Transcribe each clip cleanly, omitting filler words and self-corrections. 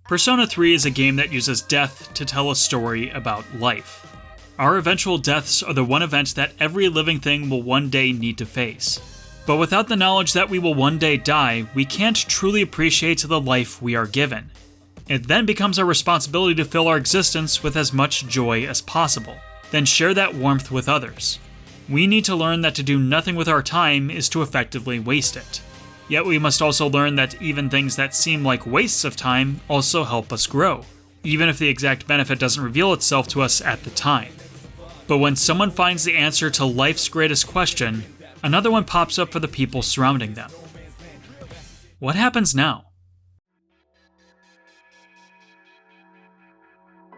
Persona 3 is a game that uses death to tell a story about life. Our eventual deaths are the one event that every living thing will one day need to face. But without the knowledge that we will one day die, we can't truly appreciate the life we are given. It then becomes our responsibility to fill our existence with as much joy as possible, then share that warmth with others. We need to learn that to do nothing with our time is to effectively waste it. Yet we must also learn that even things that seem like wastes of time also help us grow, even if the exact benefit doesn't reveal itself to us at the time. But when someone finds the answer to life's greatest question, another one pops up for the people surrounding them. What happens now?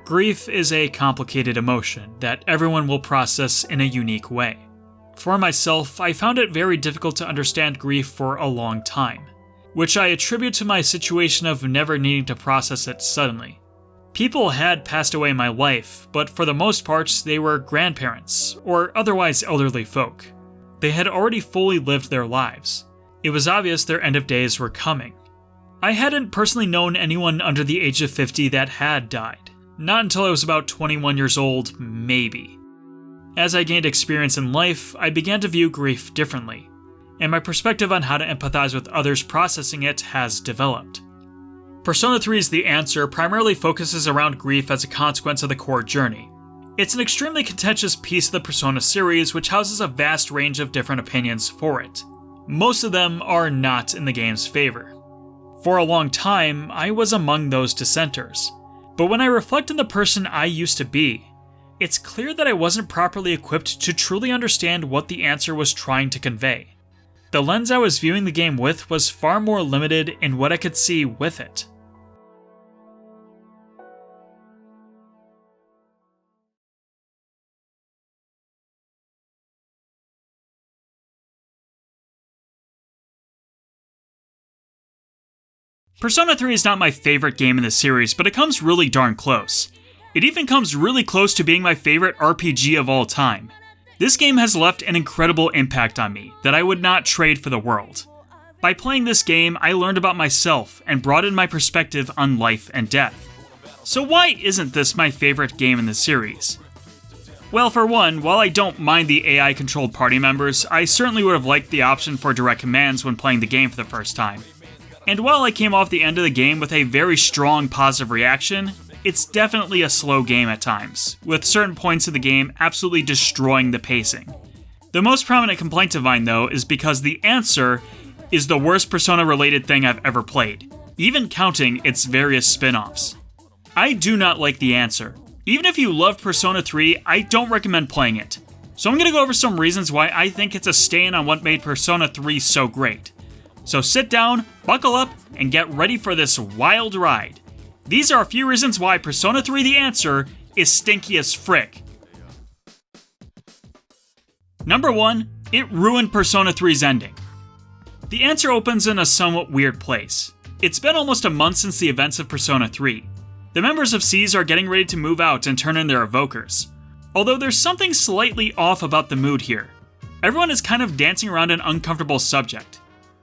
Grief is a complicated emotion that everyone will process in a unique way. For myself, I found it very difficult to understand grief for a long time, which I attribute to my situation of never needing to process it suddenly. People had passed away in my life, but for the most part, they were grandparents, or otherwise elderly folk. They had already fully lived their lives. It was obvious their end of days were coming. I hadn't personally known anyone under the age of 50 that had died. Not until I was about 21 years old, maybe. As I gained experience in life, I began to view grief differently, and my perspective on how to empathize with others processing it has developed. Persona 3's The Answer primarily focuses around grief as a consequence of the core journey. It's an extremely contentious piece of the Persona series which houses a vast range of different opinions for it. Most of them are not in the game's favor. For a long time, I was among those dissenters. But when I reflect on the person I used to be, it's clear that I wasn't properly equipped to truly understand what the answer was trying to convey. The lens I was viewing the game with was far more limited in what I could see with it. Persona 3 is not my favorite game in the series, but it comes really darn close. It even comes really close to being my favorite RPG of all time. This game has left an incredible impact on me that I would not trade for the world. By playing this game, I learned about myself and broadened my perspective on life and death. So why isn't this my favorite game in the series? Well, for one, while I don't mind the AI-controlled party members, I certainly would have liked the option for direct commands when playing the game for the first time. And while I came off the end of the game with a very strong positive reaction, it's definitely a slow game at times, with certain points of the game absolutely destroying the pacing. The most prominent complaint of mine, though, is because The Answer is the worst Persona-related thing I've ever played, even counting its various spin-offs. I do not like The Answer. Even if you loved Persona 3, I don't recommend playing it. So I'm going to go over some reasons why I think it's a stain on what made Persona 3 so great. So sit down, buckle up, and get ready for this wild ride. These are a few reasons why Persona 3 The Answer is stinky as frick. Number 1, it ruined Persona 3's ending. The Answer opens in a somewhat weird place. It's been almost a month since the events of Persona 3. The members of SEES are getting ready to move out and turn in their evokers. Although there's something slightly off about the mood here. Everyone is kind of dancing around an uncomfortable subject.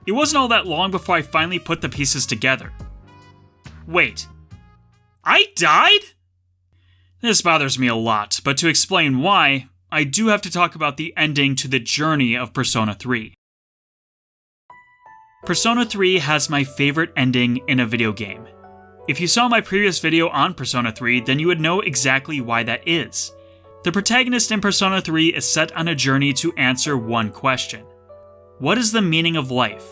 It wasn't all that long before I finally put the pieces together. Wait. I died? This bothers me a lot, but to explain why, I do have to talk about the ending to the journey of Persona 3. Persona 3 has my favorite ending in a video game. If you saw my previous video on Persona 3, then you would know exactly why that is. The protagonist in Persona 3 is set on a journey to answer one question. What is the meaning of life?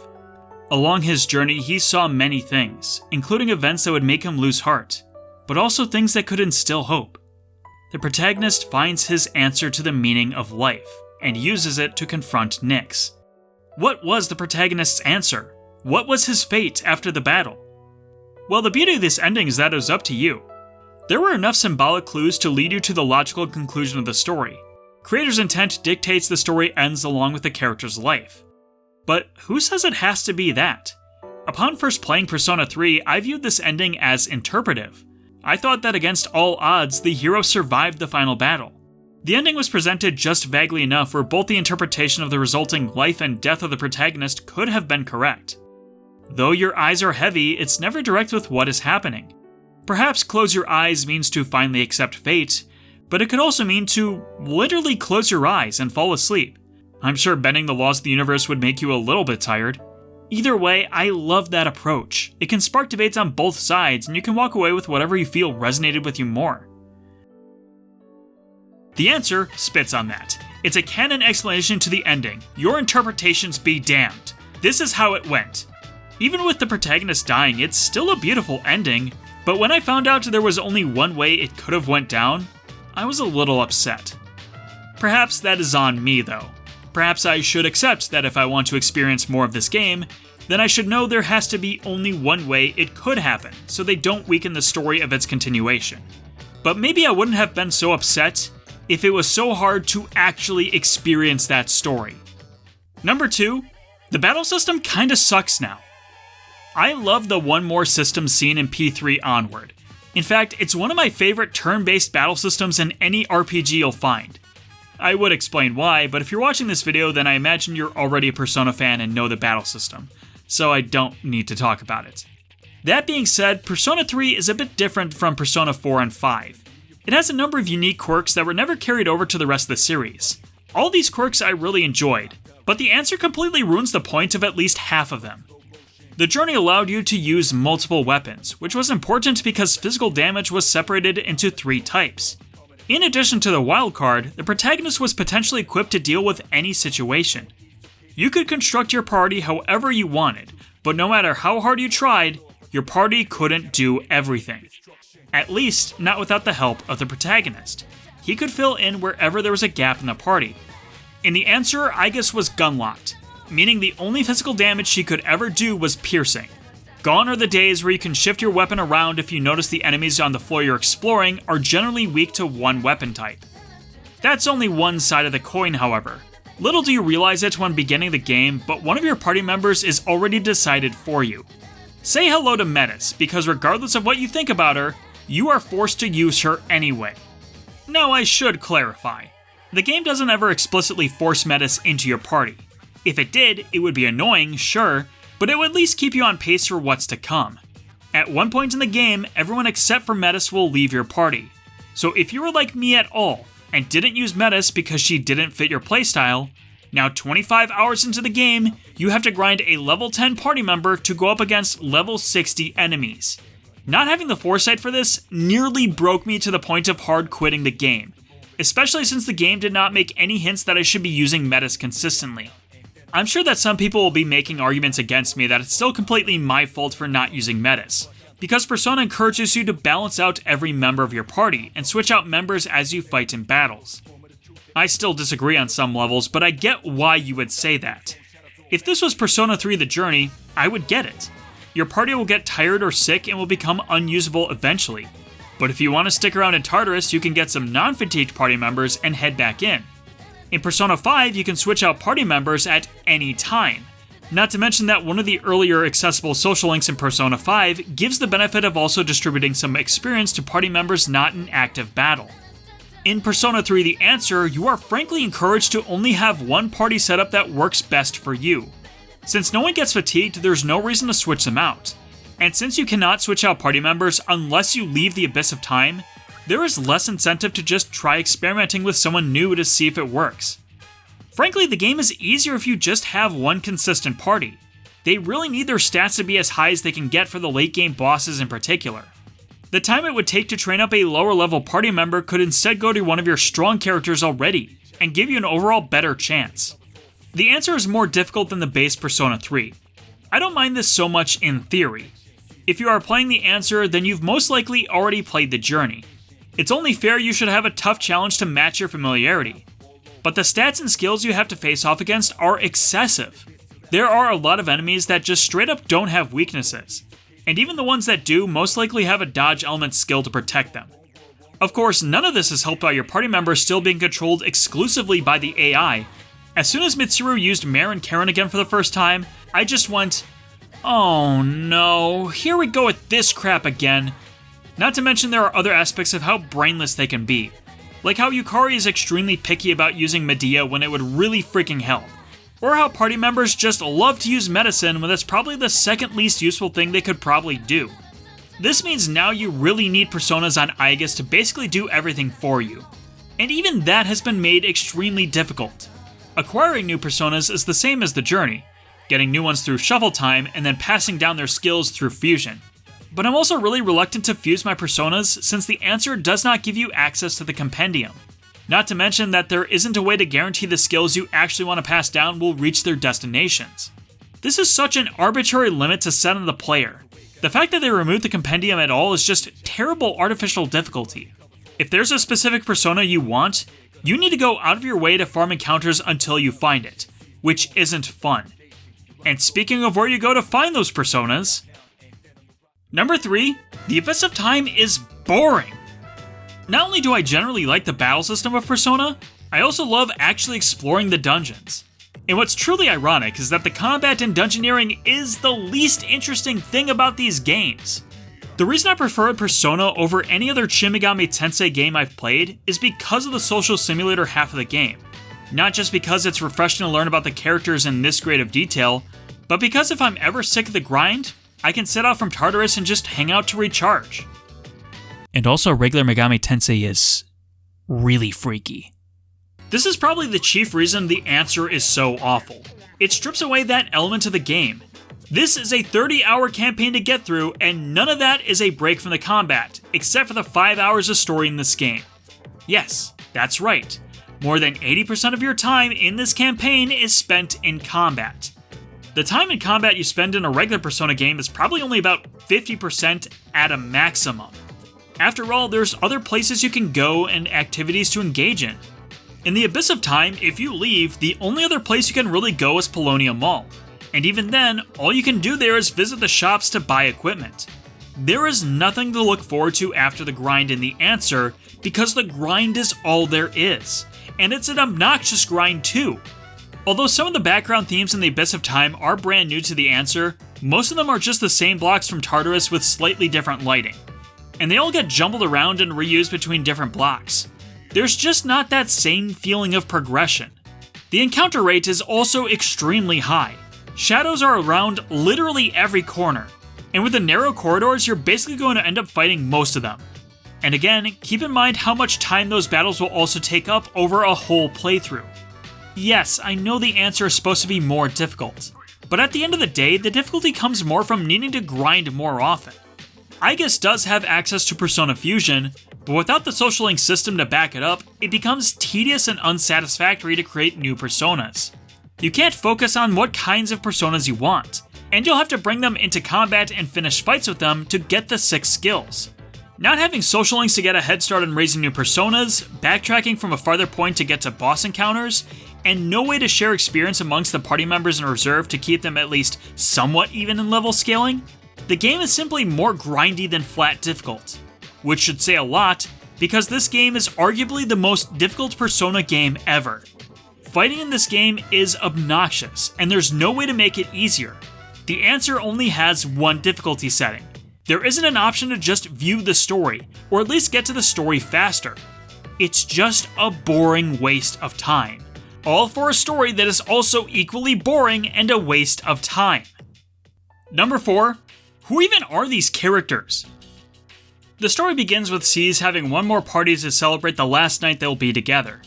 Along his journey, he saw many things, including events that would make him lose heart, but also things that could instill hope. The protagonist finds his answer to the meaning of life, and uses it to confront Nyx. What was the protagonist's answer? What was his fate after the battle? Well, the beauty of this ending is that it was up to you. There were enough symbolic clues to lead you to the logical conclusion of the story. Creator's intent dictates the story ends along with the character's life. But who says it has to be that? Upon first playing Persona 3, I viewed this ending as interpretive. I thought that against all odds, the hero survived the final battle. The ending was presented just vaguely enough where both the interpretation of the resulting life and death of the protagonist could have been correct. Though your eyes are heavy, it's never direct with what is happening. Perhaps close your eyes means to finally accept fate, but it could also mean to literally close your eyes and fall asleep. I'm sure bending the laws of the universe would make you a little bit tired. Either way, I love that approach. It can spark debates on both sides, and you can walk away with whatever you feel resonated with you more. The answer spits on that. It's a canon explanation to the ending. Your interpretations be damned. This is how it went. Even with the protagonist dying, it's still a beautiful ending, but when I found out there was only one way it could have went down, I was a little upset. Perhaps that is on me though. Perhaps I should accept that if I want to experience more of this game, then I should know there has to be only one way it could happen, so they don't weaken the story of its continuation. But maybe I wouldn't have been so upset if it was so hard to actually experience that story. Number 2, the battle system kinda sucks now. I love the one more system seen in P3 onward. In fact, it's one of my favorite turn-based battle systems in any RPG you'll find. I would explain why, but if you're watching this video, then I imagine you're already a Persona fan and know the battle system, so I don't need to talk about it. That being said, Persona 3 is a bit different from Persona 4 and 5. It has a number of unique quirks that were never carried over to the rest of the series. All these quirks I really enjoyed, but the answer completely ruins the point of at least half of them. The journey allowed you to use multiple weapons, which was important because physical damage was separated into 3 types. In addition to the wildcard, the protagonist was potentially equipped to deal with any situation. You could construct your party however you wanted, but no matter how hard you tried, your party couldn't do everything. At least, not without the help of the protagonist. He could fill in wherever there was a gap in the party. And the answer, I guess, was gunlocked, meaning the only physical damage she could ever do was piercing. Gone are the days where you can shift your weapon around if you notice the enemies on the floor you're exploring are generally weak to one weapon type. That's only one side of the coin, however. Little do you realize it when beginning the game, but one of your party members is already decided for you. Say hello to Metis, because regardless of what you think about her, you are forced to use her anyway. Now I should clarify. The game doesn't ever explicitly force Metis into your party. If it did, it would be annoying, sure, but it would at least keep you on pace for what's to come. At one point in the game, everyone except for Metis will leave your party. So if you were like me at all, and didn't use Metis because she didn't fit your playstyle, now 25 hours into the game, you have to grind a level 10 party member to go up against level 60 enemies. Not having the foresight for this nearly broke me to the point of hard quitting the game, especially since the game did not make any hints that I should be using Metis consistently. I'm sure that some people will be making arguments against me that it's still completely my fault for not using Metis, because Persona encourages you to balance out every member of your party and switch out members as you fight in battles. I still disagree on some levels, but I get why you would say that. If this was Persona 3 The Journey, I would get it. Your party will get tired or sick and will become unusable eventually. But if you want to stick around in Tartarus, you can get some non-fatigued party members and head back in. In Persona 5, you can switch out party members at any time. Not to mention that one of the earlier accessible social links in Persona 5 gives the benefit of also distributing some experience to party members not in active battle. In Persona 3 The Answer, you are frankly encouraged to only have one party setup that works best for you. Since no one gets fatigued, there's no reason to switch them out. And since you cannot switch out party members unless you leave the Abyss of Time, there is less incentive to just try experimenting with someone new to see if it works. Frankly, the game is easier if you just have one consistent party. They really need their stats to be as high as they can get for the late game bosses in particular. The time it would take to train up a lower level party member could instead go to one of your strong characters already, and give you an overall better chance. The answer is more difficult than the base Persona 3. I don't mind this so much in theory. If you are playing The Answer, then you've most likely already played The Journey. It's only fair you should have a tough challenge to match your familiarity. But the stats and skills you have to face off against are excessive. There are a lot of enemies that just straight up don't have weaknesses, and even the ones that do most likely have a dodge element skill to protect them. Of course, none of this is helped by your party members still being controlled exclusively by the AI. As soon as Mitsuru used Mare and Karen again for the first time, I just went, oh no, here we go with this crap again. Not to mention there are other aspects of how brainless they can be. Like how Yukari is extremely picky about using Medea when it would really freaking help. Or how party members just love to use medicine when that's probably the second least useful thing they could probably do. This means now you really need personas on Aigis to basically do everything for you. And even that has been made extremely difficult. Acquiring new personas is the same as the journey, getting new ones through shuffle time and then passing down their skills through fusion. But I'm also really reluctant to fuse my personas since the answer does not give you access to the compendium. Not to mention that there isn't a way to guarantee the skills you actually want to pass down will reach their destinations. This is such an arbitrary limit to set on the player. The fact that they removed the compendium at all is just terrible artificial difficulty. If there's a specific persona you want, you need to go out of your way to farm encounters until you find it, which isn't fun. And speaking of where you go to find those personas, Number 3, the Abyss of Time is boring. Not only do I generally like the battle system of Persona, I also love actually exploring the dungeons. And what's truly ironic is that the combat in dungeoneering is the least interesting thing about these games. The reason I prefer Persona over any other Shin Megami Tensei game I've played is because of the social simulator half of the game. Not just because it's refreshing to learn about the characters in this grade of detail, but because if I'm ever sick of the grind, I can set out from Tartarus and just hang out to recharge. And also, regular Megami Tensei is really freaky. This is probably the chief reason the answer is so awful. It strips away that element of the game. This is a 30-hour campaign to get through, and none of that is a break from the combat, except for the 5 hours of story in this game. Yes, that's right. More than 80% of your time in this campaign is spent in combat. The time in combat you spend in a regular Persona game is probably only about 50% at a maximum. After all, there's other places you can go and activities to engage in. In the Abyss of Time, if you leave, the only other place you can really go is Paulownia Mall. And even then, all you can do there is visit the shops to buy equipment. There is nothing to look forward to after the grind in the answer, because the grind is all there is. And it's an obnoxious grind too. Although some of the background themes in the Abyss of Time are brand new to the answer, most of them are just the same blocks from Tartarus with slightly different lighting. And they all get jumbled around and reused between different blocks. There's just not that same feeling of progression. The encounter rate is also extremely high. Shadows are around literally every corner, and with the narrow corridors, you're basically going to end up fighting most of them. And again, keep in mind how much time those battles will also take up over a whole playthrough. Yes, I know the answer is supposed to be more difficult, but at the end of the day, the difficulty comes more from needing to grind more often. Aigis does have access to Persona Fusion, but without the social link system to back it up, it becomes tedious and unsatisfactory to create new personas. You can't focus on what kinds of personas you want, and you'll have to bring them into combat and finish fights with them to get the 6 skills. Not having social links to get a head start on raising new personas, backtracking from a farther point to get to boss encounters, and no way to share experience amongst the party members in reserve to keep them at least somewhat even in level scaling, the game is simply more grindy than flat difficult. Which should say a lot, because this game is arguably the most difficult Persona game ever. Fighting in this game is obnoxious, and there's no way to make it easier. The answer only has one difficulty setting. There isn't an option to just view the story, or at least get to the story faster. It's just a boring waste of time. All for a story that is also equally boring and a waste of time. Number 4, who even are these characters? The story begins with Cease having one more party to celebrate the last night they'll be together.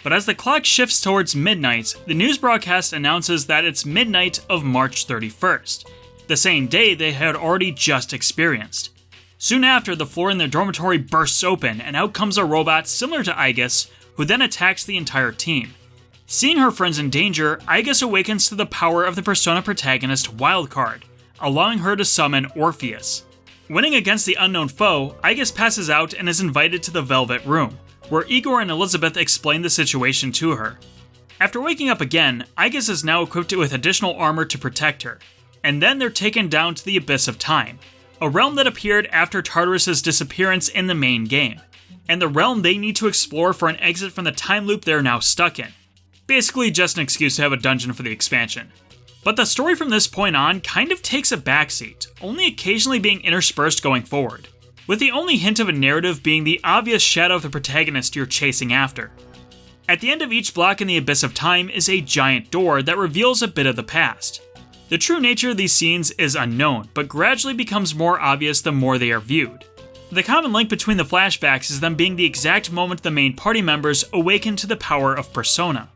But as the clock shifts towards midnight, the news broadcast announces that it's midnight of March 31st, the same day they had already just experienced. Soon after, the floor in their dormitory bursts open, and out comes a robot similar to Aigis, who then attacks the entire team. Seeing her friends in danger, Aigis awakens to the power of the Persona protagonist Wildcard, allowing her to summon Orpheus. Winning against the unknown foe, Aigis passes out and is invited to the Velvet Room, where Igor and Elizabeth explain the situation to her. After waking up again, Aigis is now equipped with additional armor to protect her, and then they're taken down to the Abyss of Time, a realm that appeared after Tartarus' disappearance in the main game, and the realm they need to explore for an exit from the time loop they're now stuck in. Basically just an excuse to have a dungeon for the expansion. But the story from this point on kind of takes a backseat, only occasionally being interspersed going forward, with the only hint of a narrative being the obvious shadow of the protagonist you're chasing after. At the end of each block in the Abyss of Time is a giant door that reveals a bit of the past. The true nature of these scenes is unknown, but gradually becomes more obvious the more they are viewed. The common link between the flashbacks is them being the exact moment the main party members awaken to the power of Persona.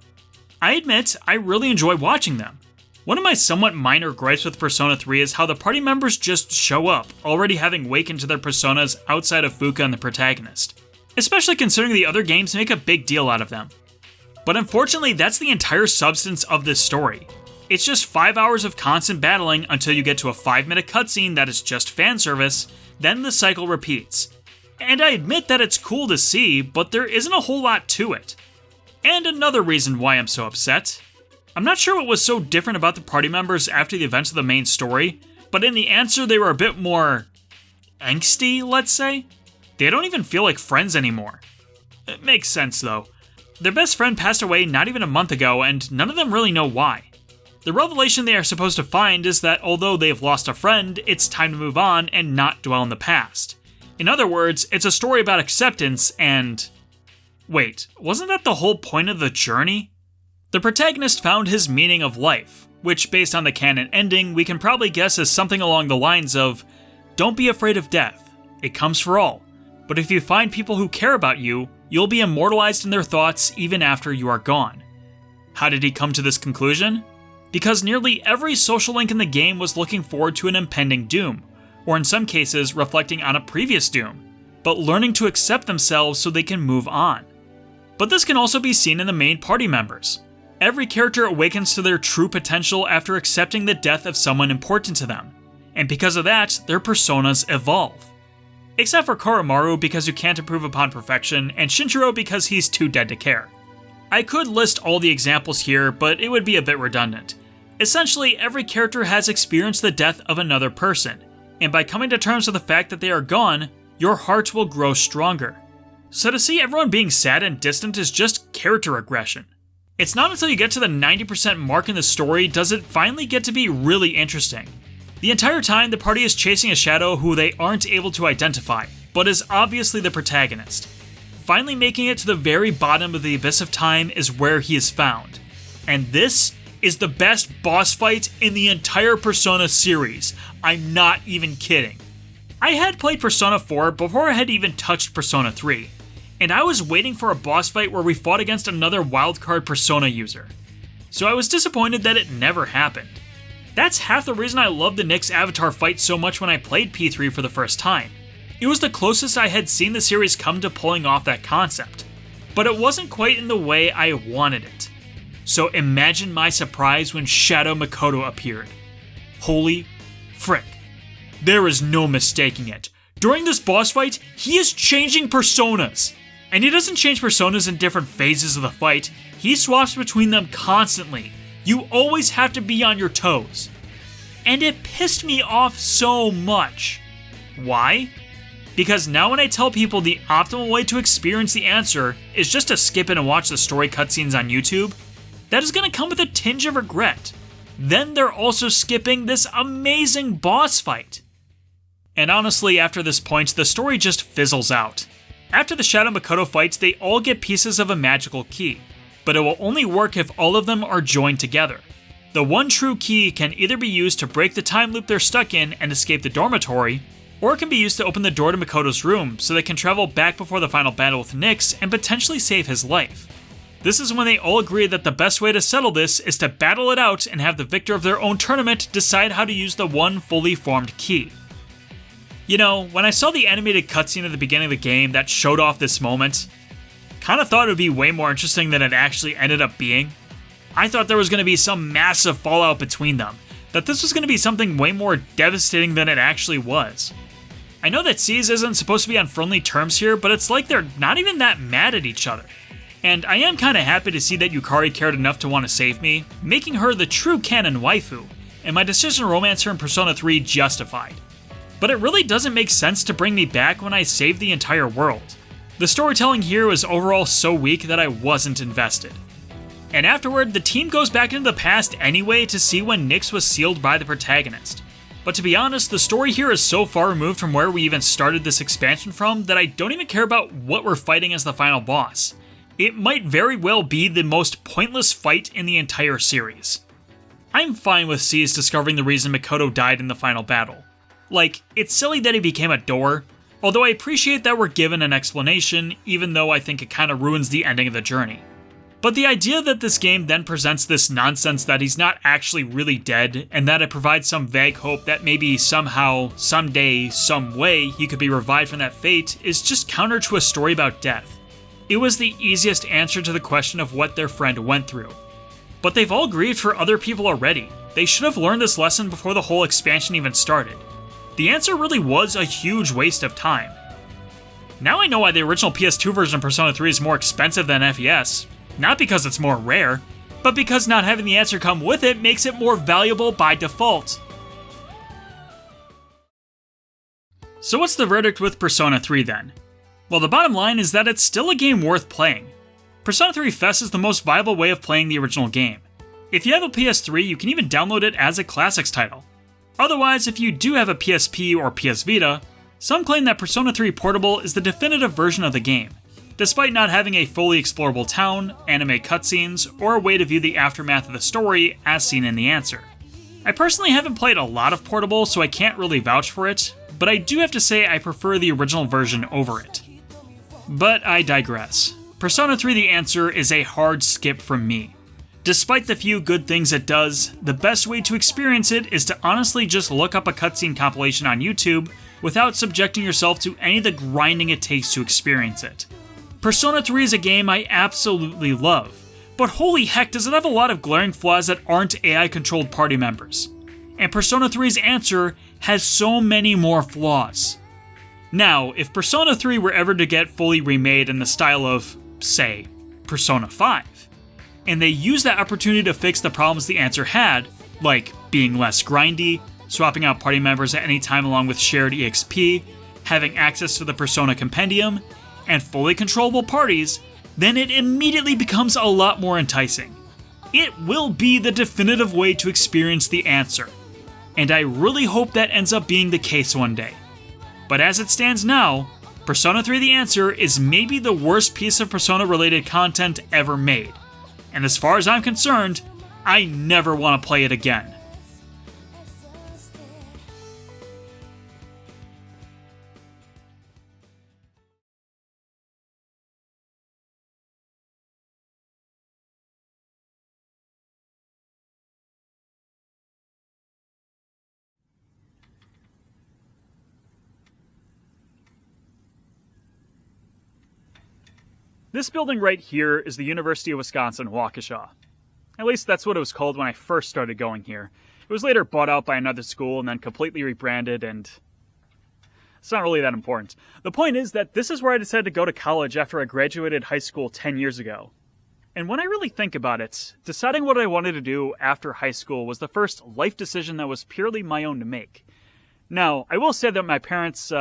I admit, I really enjoy watching them. One of my somewhat minor gripes with Persona 3 is how the party members just show up, already having awakened to their personas outside of Fuka and the protagonist, especially considering the other games make a big deal out of them. But unfortunately, that's the entire substance of this story. It's just 5 hours of constant battling until you get to a 5-minute cutscene that is just fan service, then the cycle repeats. And I admit that it's cool to see, but there isn't a whole lot to it. And another reason why I'm so upset. I'm not sure what was so different about the party members after the events of the main story, but in the answer they were a bit more angsty, let's say? They don't even feel like friends anymore. It makes sense though. Their best friend passed away not even a month ago, and none of them really know why. The revelation they are supposed to find is that although they have lost a friend, it's time to move on and not dwell in the past. In other words, it's a story about acceptance and... Wait, wasn't that the whole point of the journey? The protagonist found his meaning of life, which based on the canon ending, we can probably guess is something along the lines of, don't be afraid of death, it comes for all, but if you find people who care about you, you'll be immortalized in their thoughts even after you are gone. How did he come to this conclusion? Because nearly every social link in the game was looking forward to an impending doom, or in some cases reflecting on a previous doom, but learning to accept themselves so they can move on. But this can also be seen in the main party members. Every character awakens to their true potential after accepting the death of someone important to them, and because of that, their personas evolve. Except for Koromaru because you can't improve upon perfection, and Shinjiro because he's too dead to care. I could list all the examples here, but it would be a bit redundant. Essentially, every character has experienced the death of another person, and by coming to terms with the fact that they are gone, your heart will grow stronger. So to see everyone being sad and distant is just character regression. It's not until you get to the 90% mark in the story does it finally get to be really interesting. The entire time, the party is chasing a shadow who they aren't able to identify, but is obviously the protagonist. Finally making it to the very bottom of the abyss of time is where he is found. And this is the best boss fight in the entire Persona series. I'm not even kidding. I had played Persona 4 before I had even touched Persona 3. And I was waiting for a boss fight where we fought against another wildcard Persona user. So I was disappointed that it never happened. That's half the reason I loved the Nyx Avatar fight so much when I played P3 for the first time. It was the closest I had seen the series come to pulling off that concept. But it wasn't quite in the way I wanted it. So imagine my surprise when Shadow Makoto appeared. Holy frick. There is no mistaking it. During this boss fight, he is changing personas. And he doesn't change personas in different phases of the fight, he swaps between them constantly. You always have to be on your toes. And it pissed me off so much. Why? Because now when I tell people the optimal way to experience the answer is just to skip in and watch the story cutscenes on YouTube, that is going to come with a tinge of regret. Then they're also skipping this amazing boss fight. And honestly, after this point, the story just fizzles out. After the Shadow Makoto fights, they all get pieces of a magical key, but it will only work if all of them are joined together. The one true key can either be used to break the time loop they're stuck in and escape the dormitory, or it can be used to open the door to Makoto's room so they can travel back before the final battle with Nyx and potentially save his life. This is when they all agree that the best way to settle this is to battle it out and have the victor of their own tournament decide how to use the one fully formed key. You know, when I saw the animated cutscene at the beginning of the game that showed off this moment, kinda thought it would be way more interesting than it actually ended up being. I thought there was going to be some massive fallout between them, that this was going to be something way more devastating than it actually was. I know that Seize isn't supposed to be on friendly terms here, but it's like they're not even that mad at each other. And I am kinda happy to see that Yukari cared enough to want to save me, making her the true canon waifu, and my decision to romance her in Persona 3 justified. But it really doesn't make sense to bring me back when I saved the entire world. The storytelling here was overall so weak that I wasn't invested. And afterward, the team goes back into the past anyway to see when Nyx was sealed by the protagonist. But to be honest, the story here is so far removed from where we even started this expansion from that I don't even care about what we're fighting as the final boss. It might very well be the most pointless fight in the entire series. I'm fine with Cease discovering the reason Mikoto died in the final battle. Like, it's silly that he became a door, although I appreciate that we're given an explanation, even though I think it kinda ruins the ending of the journey. But the idea that this game then presents this nonsense that he's not actually really dead, and that it provides some vague hope that maybe somehow, someday, some way he could be revived from that fate is just counter to a story about death. It was the easiest answer to the question of what their friend went through. But they've all grieved for other people already. They should have learned this lesson before the whole expansion even started. The answer really was a huge waste of time. Now I know why the original PS2 version of Persona 3 is more expensive than FES. Not because it's more rare, but because not having the answer come with it makes it more valuable by default. So what's the verdict with Persona 3 then? Well, the bottom line is that it's still a game worth playing. Persona 3 FES is the most viable way of playing the original game. If you have a PS3, you can even download it as a Classics title. Otherwise, if you do have a PSP or PS Vita, some claim that Persona 3 Portable is the definitive version of the game, despite not having a fully explorable town, anime cutscenes, or a way to view the aftermath of the story as seen in the answer. I personally haven't played a lot of Portable, so I can't really vouch for it, but I do have to say I prefer the original version over it. But I digress. Persona 3 The Answer is a hard skip from me. Despite the few good things it does, the best way to experience it is to honestly just look up a cutscene compilation on YouTube without subjecting yourself to any of the grinding it takes to experience it. Persona 3 is a game I absolutely love, but holy heck does it have a lot of glaring flaws that aren't AI-controlled party members. And Persona 3's Answer has so many more flaws. Now, if Persona 3 were ever to get fully remade in the style of, say, Persona 5, and they use that opportunity to fix the problems the Answer had, like being less grindy, swapping out party members at any time along with shared EXP, having access to the Persona Compendium, and fully controllable parties, then it immediately becomes a lot more enticing. It will be the definitive way to experience the Answer, and I really hope that ends up being the case one day. But as it stands now, Persona 3 The Answer is maybe the worst piece of Persona-related content ever made, and as far as I'm concerned, I never want to play it again. This building right here is the University of Wisconsin-Waukesha. At least that's what it was called when I first started going here. It was later bought out by another school and then completely rebranded, and it's not really that important. The point is that this is where I decided to go to college after I graduated high school 10 years ago. And when I really think about it, deciding what I wanted to do after high school was the first life decision that was purely my own to make. Now, I will say that my parents,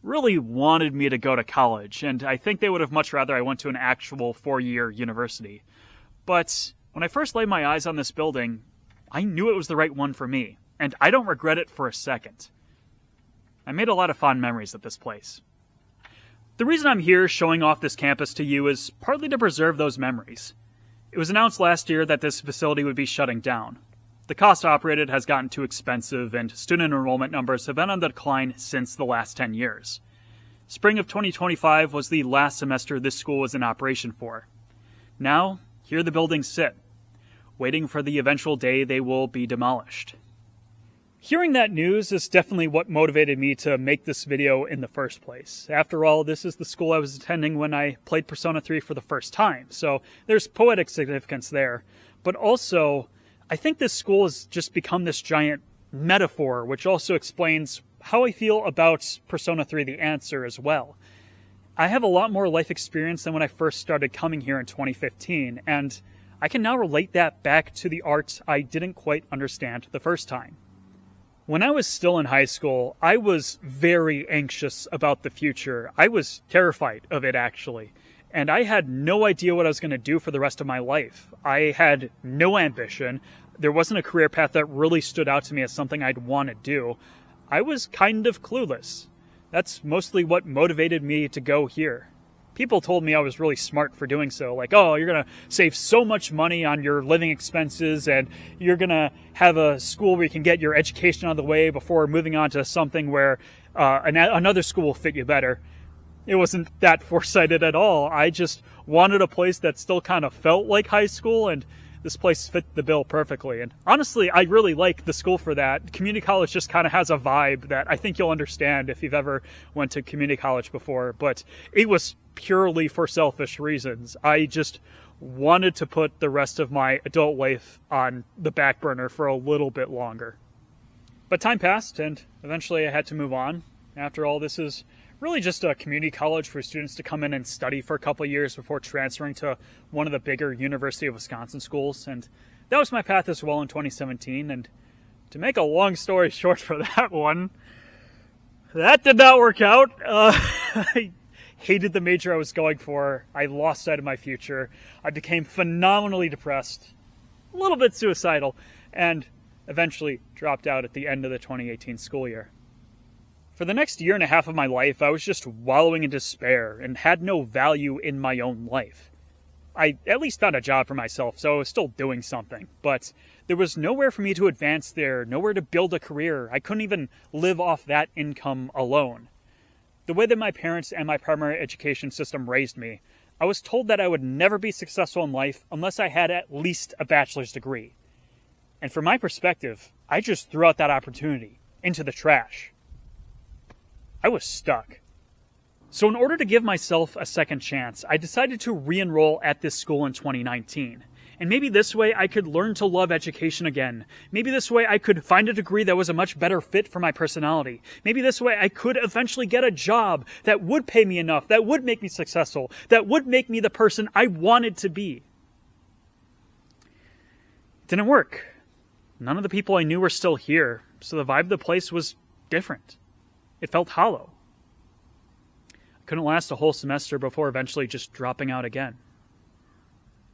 really wanted me to go to college, and I think they would have much rather I went to an actual 4-year university. But when I first laid my eyes on this building, I knew it was the right one for me, and I don't regret it for a second. I made a lot of fond memories at this place. The reason I'm here showing off this campus to you is partly to preserve those memories. It was announced last year that this facility would be shutting down. The cost to operate it has gotten too expensive, and student enrollment numbers have been on the decline since the last 10 years. Spring of 2025 was the last semester this school was in operation for. Now, here the buildings sit, waiting for the eventual day they will be demolished. Hearing that news is definitely what motivated me to make this video in the first place. After all, this is the school I was attending when I played Persona 3 for the first time, so there's poetic significance there. But also, I think this school has just become this giant metaphor, which also explains how I feel about Persona 3 The Answer as well. I have a lot more life experience than when I first started coming here in 2015, and I can now relate that back to the art I didn't quite understand the first time. When I was still in high school, I was very anxious about the future. I was terrified of it, actually. And I had no idea what I was going to do for the rest of my life. I had no ambition. There wasn't a career path that really stood out to me as something I'd want to do. I was kind of clueless. That's mostly what motivated me to go here. People told me I was really smart for doing so. Like, oh, you're going to save so much money on your living expenses, and you're going to have a school where you can get your education out of the way before moving on to something where another school will fit you better. It wasn't that foresighted at all. I just wanted a place that still kind of felt like high school, and this place fit the bill perfectly. And honestly, I really like the school for that. Community college just kind of has a vibe that I think you'll understand if you've ever went to community college before, but it was purely for selfish reasons. I just wanted to put the rest of my adult life on the back burner for a little bit longer. But time passed, and eventually I had to move on. After all, this is really just a community college for students to come in and study for a couple of years before transferring to one of the bigger University of Wisconsin schools. And that was my path as well in 2017. And to make a long story short for that one, that did not work out. I hated the major I was going for. I lost sight of my future. I became phenomenally depressed, a little bit suicidal, and eventually dropped out at the end of the 2018 school year. For the next year and a half of my life, I was just wallowing in despair and had no value in my own life. I at least found a job for myself, so I was still doing something, but there was nowhere for me to advance there, nowhere to build a career. I couldn't even live off that income alone. The way that my parents and my primary education system raised me, I was told that I would never be successful in life unless I had at least a bachelor's degree. And from my perspective, I just threw out that opportunity into the trash. I was stuck. So in order to give myself a second chance, I decided to re-enroll at this school in 2019. And maybe this way I could learn to love education again. Maybe this way I could find a degree that was a much better fit for my personality. Maybe this way I could eventually get a job that would pay me enough, that would make me successful, that would make me the person I wanted to be. It didn't work. None of the people I knew were still here, so the vibe of the place was different. It felt hollow. I couldn't last a whole semester before eventually just dropping out again.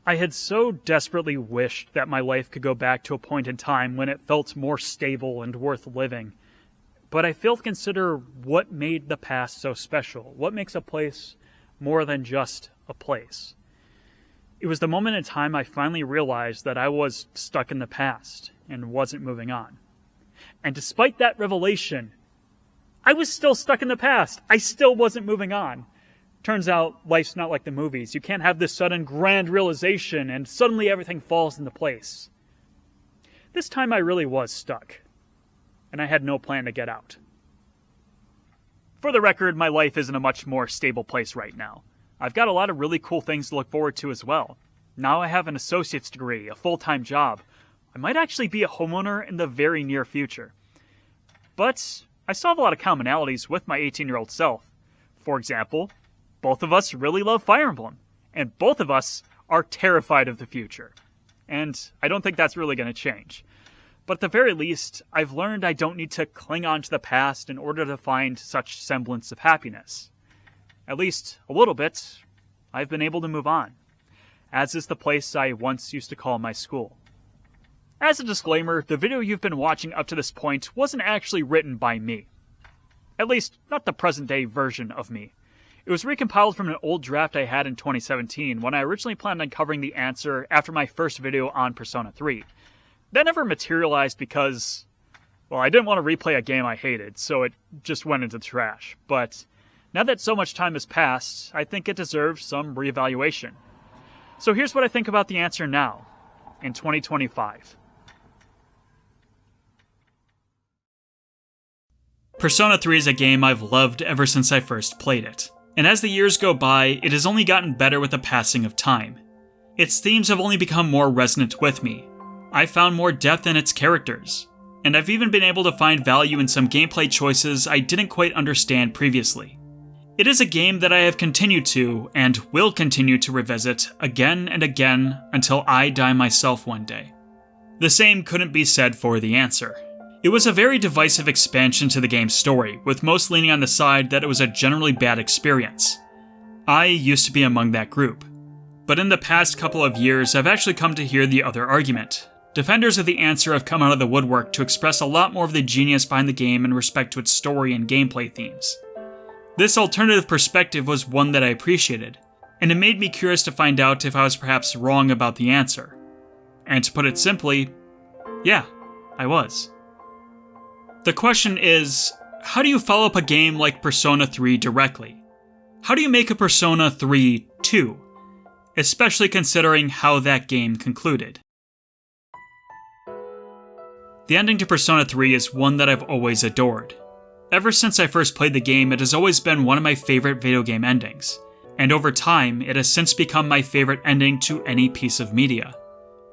I had so desperately wished that my life could go back to a point in time when it felt more stable and worth living. But I failed to consider what made the past so special, what makes a place more than just a place. It was the moment in time I finally realized that I was stuck in the past and wasn't moving on. And despite that revelation, I was still stuck in the past. I still wasn't moving on. Turns out life's not like the movies. You can't have this sudden grand realization and suddenly everything falls into place. This time I really was stuck, and I had no plan to get out. For the record, my life is in a much more stable place right now. I've got a lot of really cool things to look forward to as well. Now I have an associate's degree, a full-time job. I might actually be a homeowner in the very near future. But I still have a lot of commonalities with my 18-year-old self. For example, both of us really love Fire Emblem, and both of us are terrified of the future. And I don't think that's really going to change. But at the very least, I've learned I don't need to cling on to the past in order to find such semblance of happiness. At least a little bit, I've been able to move on, as is the place I once used to call my school. As a disclaimer, the video you've been watching up to this point wasn't actually written by me. At least, not the present-day version of me. It was recompiled from an old draft I had in 2017 when I originally planned on covering the answer after my first video on Persona 3. That never materialized because, well, I didn't want to replay a game I hated, so it just went into the trash. But now that so much time has passed, I think it deserves some reevaluation. So here's what I think about the answer now, in 2025. Persona 3 is a game I've loved ever since I first played it, and as the years go by, it has only gotten better with the passing of time. Its themes have only become more resonant with me. I've found more depth in its characters, and I've even been able to find value in some gameplay choices I didn't quite understand previously. It is a game that I have continued to, and will continue to revisit again and again until I die myself one day. The same couldn't be said for the answer. It was a very divisive expansion to the game's story, with most leaning on the side that it was a generally bad experience. I used to be among that group. But in the past couple of years, I've actually come to hear the other argument. Defenders of the answer have come out of the woodwork to express a lot more of the genius behind the game in respect to its story and gameplay themes. This alternative perspective was one that I appreciated, and it made me curious to find out if I was perhaps wrong about the answer. And to put it simply, yeah, I was. The question is, how do you follow up a game like Persona 3 directly? How do you make a Persona 3 2? Especially considering how that game concluded. The ending to Persona 3 is one that I've always adored. Ever since I first played the game, it has always been one of my favorite video game endings, and over time, it has since become my favorite ending to any piece of media.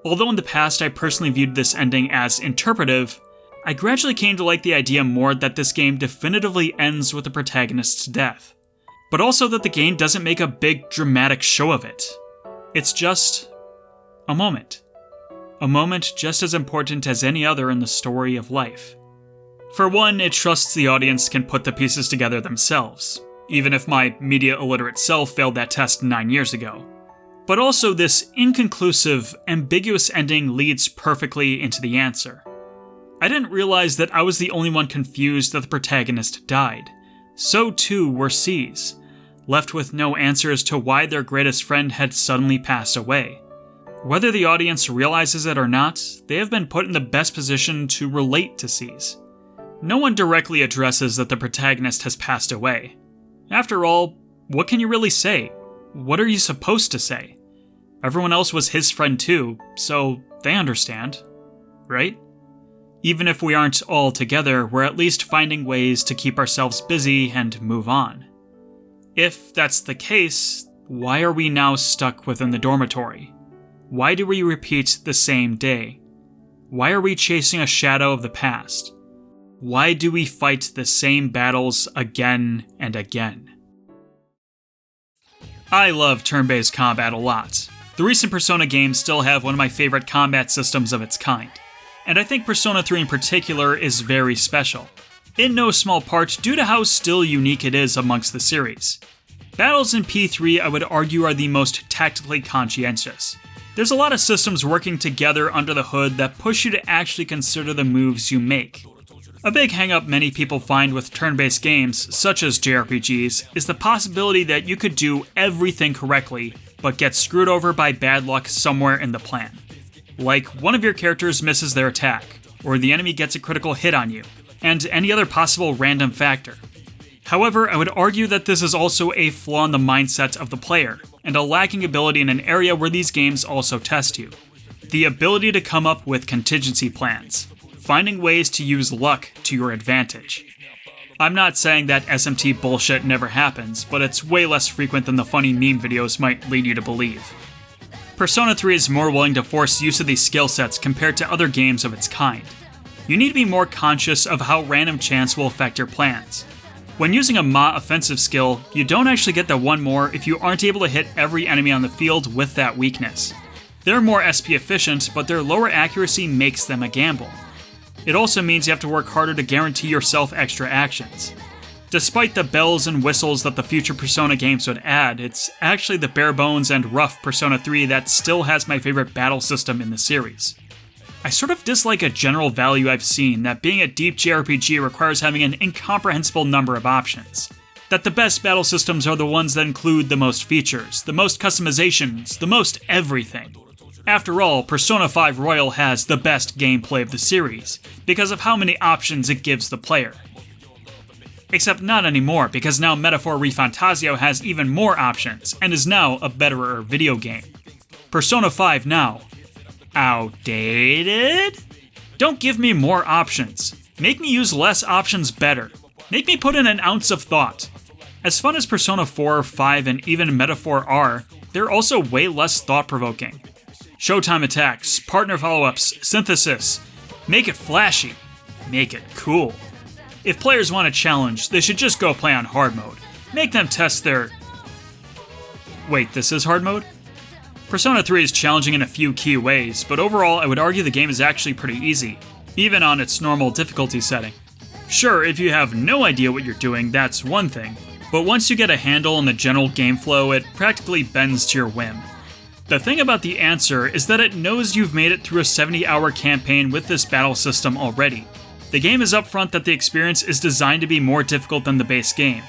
Although in the past I personally viewed this ending as interpretive, I gradually came to like the idea more that this game definitively ends with the protagonist's death, but also that the game doesn't make a big dramatic show of it. It's just a moment. A moment just as important as any other in the story of life. For one, it trusts the audience can put the pieces together themselves, even if my media illiterate self failed that test 9 years ago. But also this inconclusive, ambiguous ending leads perfectly into the answer. I didn't realize that I was the only one confused that the protagonist died. So too were C's, left with no answer as to why their greatest friend had suddenly passed away. Whether the audience realizes it or not, they have been put in the best position to relate to C's. No one directly addresses that the protagonist has passed away. After all, what can you really say? What are you supposed to say? Everyone else was his friend too, so they understand, right? Even if we aren't all together, we're at least finding ways to keep ourselves busy and move on. If that's the case, why are we now stuck within the dormitory? Why do we repeat the same day? Why are we chasing a shadow of the past? Why do we fight the same battles again and again? I love turn-based combat a lot. The recent Persona games still have one of my favorite combat systems of its kind, and I think Persona 3 in particular is very special, in no small part due to how still unique it is amongst the series. Battles in P3 I would argue are the most tactically conscientious. There's a lot of systems working together under the hood that push you to actually consider the moves you make. A big hang-up many people find with turn-based games, such as JRPGs, is the possibility that you could do everything correctly, but get screwed over by bad luck somewhere in the plan. Like, one of your characters misses their attack, or the enemy gets a critical hit on you, and any other possible random factor. However, I would argue that this is also a flaw in the mindset of the player, and a lacking ability in an area where these games also test you. The ability to come up with contingency plans. Finding ways to use luck to your advantage. I'm not saying that SMT bullshit never happens, but it's way less frequent than the funny meme videos might lead you to believe. Persona 3 is more willing to force use of these skill sets compared to other games of its kind. You need to be more conscious of how random chance will affect your plans. When using a Ma offensive skill, you don't actually get the one more if you aren't able to hit every enemy on the field with that weakness. They're more SP efficient, but their lower accuracy makes them a gamble. It also means you have to work harder to guarantee yourself extra actions. Despite the bells and whistles that the future Persona games would add, it's actually the bare bones and rough Persona 3 that still has my favorite battle system in the series. I sort of dislike a general value I've seen that being a deep JRPG requires having an incomprehensible number of options. That the best battle systems are the ones that include the most features, the most customizations, the most everything. After all, Persona 5 Royal has the best gameplay of the series, because of how many options it gives the player. Except not anymore, because now Metaphor ReFantasio has even more options, and is now a betterer video game. Persona 5 now. Outdated? Don't give me more options. Make me use less options better. Make me put in an ounce of thought. As fun as Persona 4, 5, and even Metaphor are, they're also way less thought-provoking. Showtime attacks, partner follow-ups, synthesis. Make it flashy. Make it cool. If players want a challenge, they should just go play on hard mode. Make them test their... Wait, this is hard mode? Persona 3 is challenging in a few key ways, but overall I would argue the game is actually pretty easy, even on its normal difficulty setting. Sure, if you have no idea what you're doing, that's one thing, but once you get a handle on the general game flow, it practically bends to your whim. The thing about the answer is that it knows you've made it through a 70-hour campaign with this battle system already. The game is upfront that the experience is designed to be more difficult than the base game,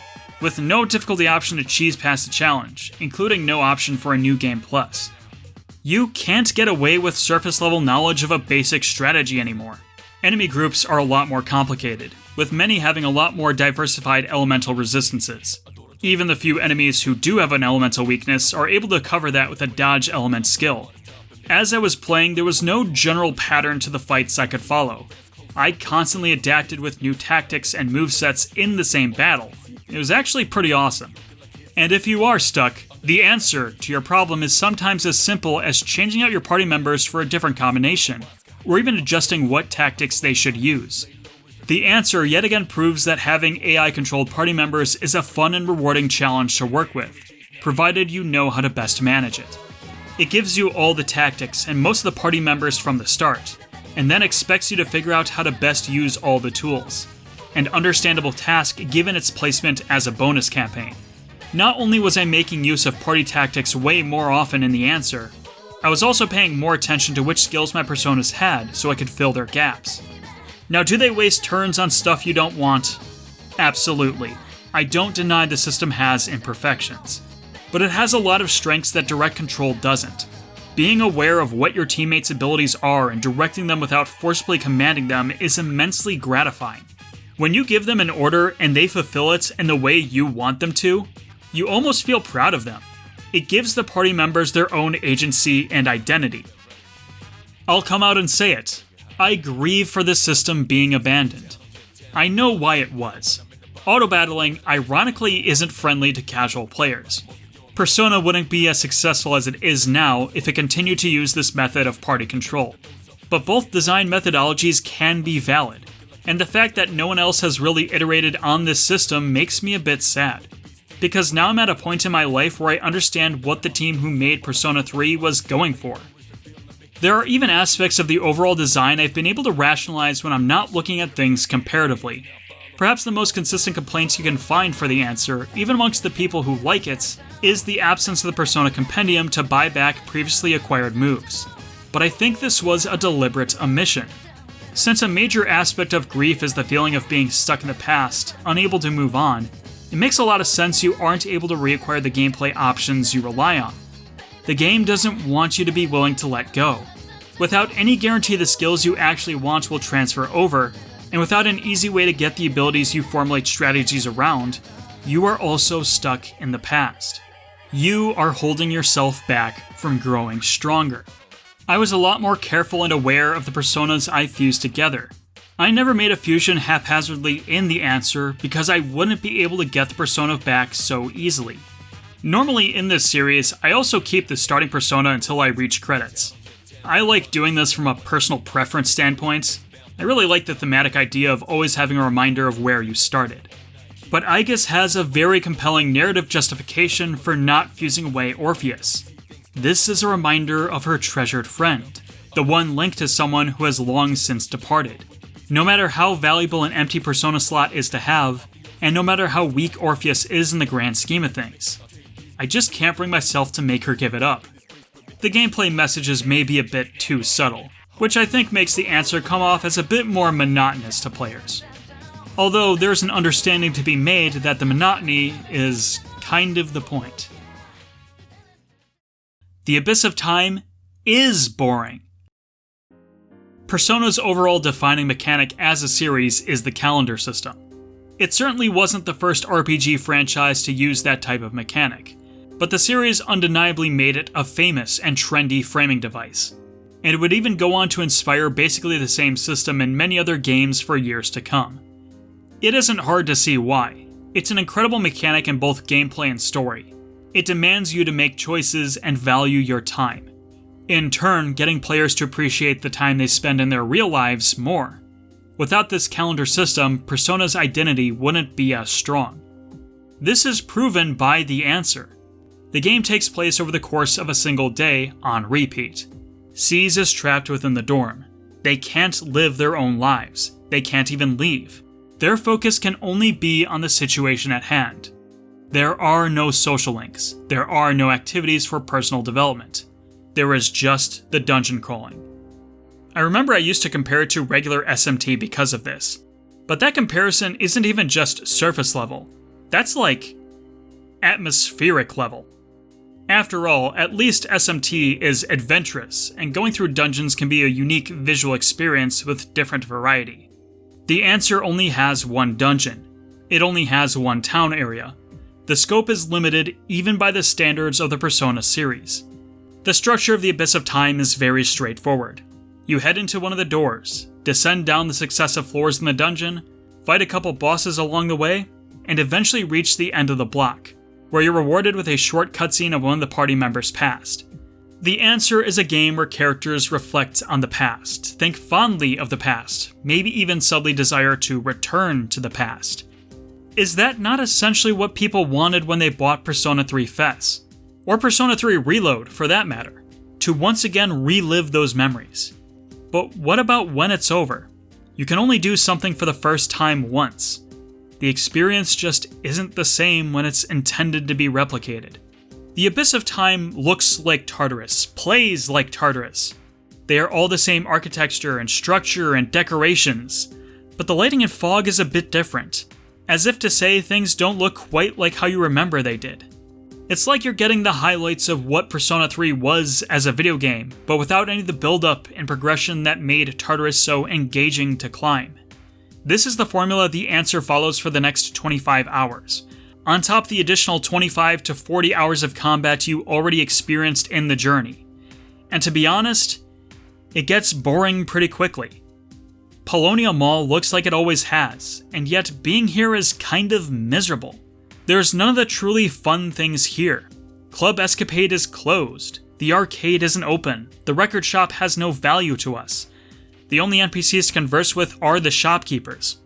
with no difficulty option to cheese past the challenge, including no option for a new game plus. You can't get away with surface level knowledge of a basic strategy anymore. Enemy groups are a lot more complicated, with many having a lot more diversified elemental resistances. Even the few enemies who do have an elemental weakness are able to cover that with a dodge element skill. As I was playing, there was no general pattern to the fights I could follow. I constantly adapted with new tactics and movesets in the same battle. It was actually pretty awesome. And if you are stuck, the answer to your problem is sometimes as simple as changing out your party members for a different combination, or even adjusting what tactics they should use. The answer yet again proves that having AI-controlled party members is a fun and rewarding challenge to work with, provided you know how to best manage it. It gives you all the tactics and most of the party members from the start, and then expects you to figure out how to best use all the tools. An understandable task given its placement as a bonus campaign. Not only was I making use of party tactics way more often in the answer, I was also paying more attention to which skills my personas had so I could fill their gaps. Now, do they waste turns on stuff you don't want? Absolutely. I don't deny the system has imperfections, but it has a lot of strengths that direct control doesn't. Being aware of what your teammates' abilities are and directing them without forcibly commanding them is immensely gratifying. When you give them an order and they fulfill it in the way you want them to, you almost feel proud of them. It gives the party members their own agency and identity. I'll come out and say it. I grieve for this system being abandoned. I know why it was. Auto-battling, ironically, isn't friendly to casual players. Persona wouldn't be as successful as it is now if it continued to use this method of party control. But both design methodologies can be valid, and the fact that no one else has really iterated on this system makes me a bit sad. Because now I'm at a point in my life where I understand what the team who made Persona 3 was going for. There are even aspects of the overall design I've been able to rationalize when I'm not looking at things comparatively. Perhaps the most consistent complaints you can find for the answer, even amongst the people who like it, is the absence of the Persona Compendium to buy back previously acquired moves. But I think this was a deliberate omission. Since a major aspect of grief is the feeling of being stuck in the past, unable to move on, it makes a lot of sense you aren't able to reacquire the gameplay options you rely on. The game doesn't want you to be willing to let go. Without any guarantee the skills you actually want will transfer over, and without an easy way to get the abilities you formulate strategies around, you are also stuck in the past. You are holding yourself back from growing stronger. I was a lot more careful and aware of the personas I fused together. I never made a fusion haphazardly in the answer because I wouldn't be able to get the persona back so easily. Normally in this series, I also keep the starting persona until I reach credits. I like doing this from a personal preference standpoint. I really like the thematic idea of always having a reminder of where you started. But Aigis has a very compelling narrative justification for not fusing away Orpheus. This is a reminder of her treasured friend, the one linked to someone who has long since departed. No matter how valuable an empty persona slot is to have, and no matter how weak Orpheus is in the grand scheme of things, I just can't bring myself to make her give it up. The gameplay messages may be a bit too subtle, which I think makes the answer come off as a bit more monotonous to players. Although there's an understanding to be made that the monotony is kind of the point. The Abyss of Time is boring. Persona's overall defining mechanic as a series is the calendar system. It certainly wasn't the first RPG franchise to use that type of mechanic, but the series undeniably made it a famous and trendy framing device, and it would even go on to inspire basically the same system in many other games for years to come. It isn't hard to see why. It's an incredible mechanic in both gameplay and story. It demands you to make choices and value your time, in turn getting players to appreciate the time they spend in their real lives more. Without this calendar system, Persona's identity wouldn't be as strong. This is proven by the answer. The game takes place over the course of a single day on repeat. Cease is trapped within the dorm. They can't live their own lives. They can't even leave. Their focus can only be on the situation at hand. There are no social links. There are no activities for personal development. There is just the dungeon crawling. I remember I used to compare it to regular SMT because of this. But that comparison isn't even just surface level. That's like atmospheric level. After all, at least SMT is adventurous, and going through dungeons can be a unique visual experience with different variety. The Answer only has one dungeon. It only has one town area. The scope is limited even by the standards of the Persona series. The structure of the Abyss of Time is very straightforward. You head into one of the doors, descend down the successive floors in the dungeon, fight a couple bosses along the way, and eventually reach the end of the block, where you're rewarded with a short cutscene of one of the party members' past. The Answer is a game where characters reflect on the past, think fondly of the past, maybe even subtly desire to return to the past. Is that not essentially what people wanted when they bought Persona 3 FES? Or Persona 3 Reload, for that matter, to once again relive those memories. But what about when it's over? You can only do something for the first time once. The experience just isn't the same when it's intended to be replicated. The Abyss of Time looks like Tartarus, plays like Tartarus. They are all the same architecture and structure and decorations, but the lighting and fog is a bit different, as if to say things don't look quite like how you remember they did. It's like you're getting the highlights of what Persona 3 was as a video game, but without any of the build-up and progression that made Tartarus so engaging to climb. This is the formula The Answer follows for the next 25 hours, on top of the additional 25 to 40 hours of combat you already experienced in the journey. And to be honest, it gets boring pretty quickly. Paulownia Mall looks like it always has, and yet being here is kind of miserable. There's none of the truly fun things here. Club Escapade is closed, the arcade isn't open, the record shop has no value to us. The only NPCs to converse with are the shopkeepers.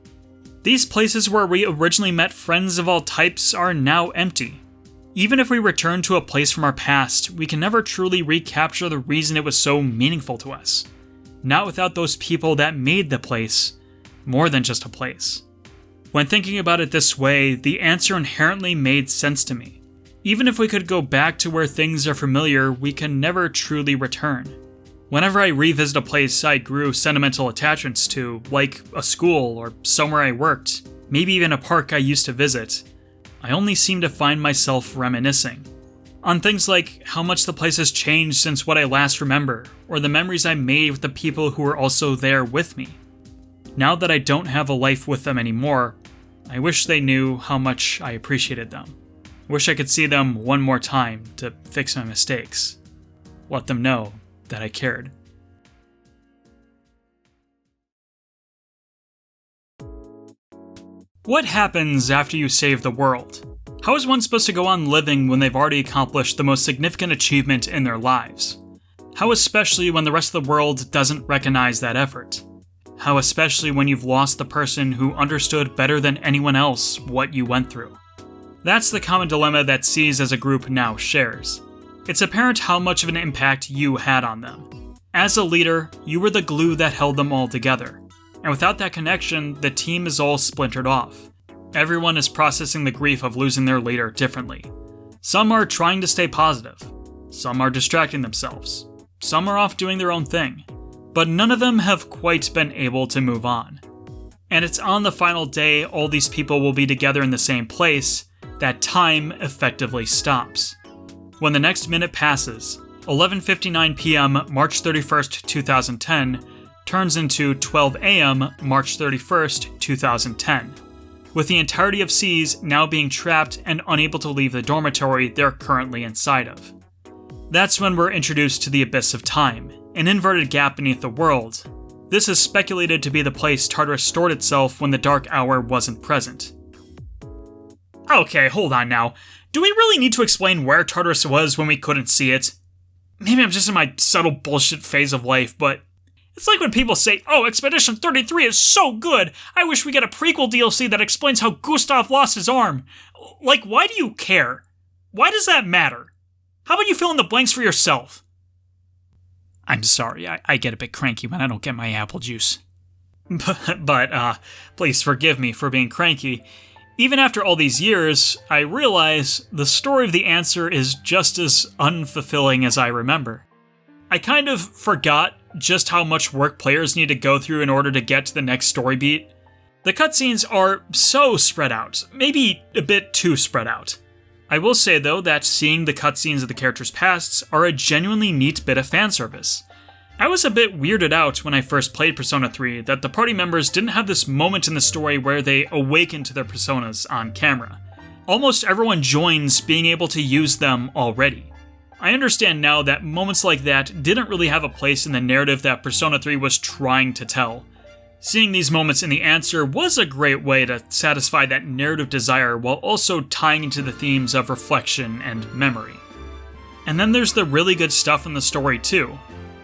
These places where we originally met friends of all types are now empty. Even if we return to a place from our past, we can never truly recapture the reason it was so meaningful to us. Not without those people that made the place more than just a place. When thinking about it this way, The Answer inherently made sense to me. Even if we could go back to where things are familiar, we can never truly return. Whenever I revisit a place I grew sentimental attachments to, like a school or somewhere I worked, maybe even a park I used to visit, I only seem to find myself reminiscing on things like how much the place has changed since what I last remember, or the memories I made with the people who were also there with me. Now that I don't have a life with them anymore, I wish they knew how much I appreciated them. I wish I could see them one more time to fix my mistakes. Let them know that I cared. What happens after you save the world? How is one supposed to go on living when they've already accomplished the most significant achievement in their lives? How especially when the rest of the world doesn't recognize that effort? How especially when you've lost the person who understood better than anyone else what you went through? That's the common dilemma that SEES as a group now shares. It's apparent how much of an impact you had on them. As a leader, you were the glue that held them all together. And without that connection, the team is all splintered off. Everyone is processing the grief of losing their leader differently. Some are trying to stay positive. Some are distracting themselves. Some are off doing their own thing. But none of them have quite been able to move on. And it's on the final day all these people will be together in the same place that time effectively stops. When the next minute passes, 11:59 p.m. March 31st, 2010 turns into 12 a.m. March 31st, 2010, with the entirety of SEES now being trapped and unable to leave the dormitory they're currently inside of. That's when we're introduced to the Abyss of Time, an inverted gap beneath the world. This is speculated to be the place Tartarus stored itself when the Dark Hour wasn't present. Okay, hold on now. Do we really need to explain where Tartarus was when we couldn't see it? Maybe I'm just in my subtle bullshit phase of life, but it's like when people say, oh, Expedition 33 is so good, I wish we get a prequel DLC that explains how Gustav lost his arm. Like, why do you care? Why does that matter? How about you fill in the blanks for yourself? I'm sorry, I get a bit cranky when I don't get my apple juice. But please forgive me for being cranky. Even after all these years, I realize the story of The Answer is just as unfulfilling as I remember. I kind of forgot just how much work players need to go through in order to get to the next story beat. The cutscenes are so spread out, maybe a bit too spread out. I will say though that seeing the cutscenes of the characters' pasts are a genuinely neat bit of fan service. I was a bit weirded out when I first played Persona 3 that the party members didn't have this moment in the story where they awaken to their personas on camera. Almost everyone joins being able to use them already. I understand now that moments like that didn't really have a place in the narrative that Persona 3 was trying to tell. Seeing these moments in the answer was a great way to satisfy that narrative desire while also tying into the themes of reflection and memory. And then there's the really good stuff in the story too.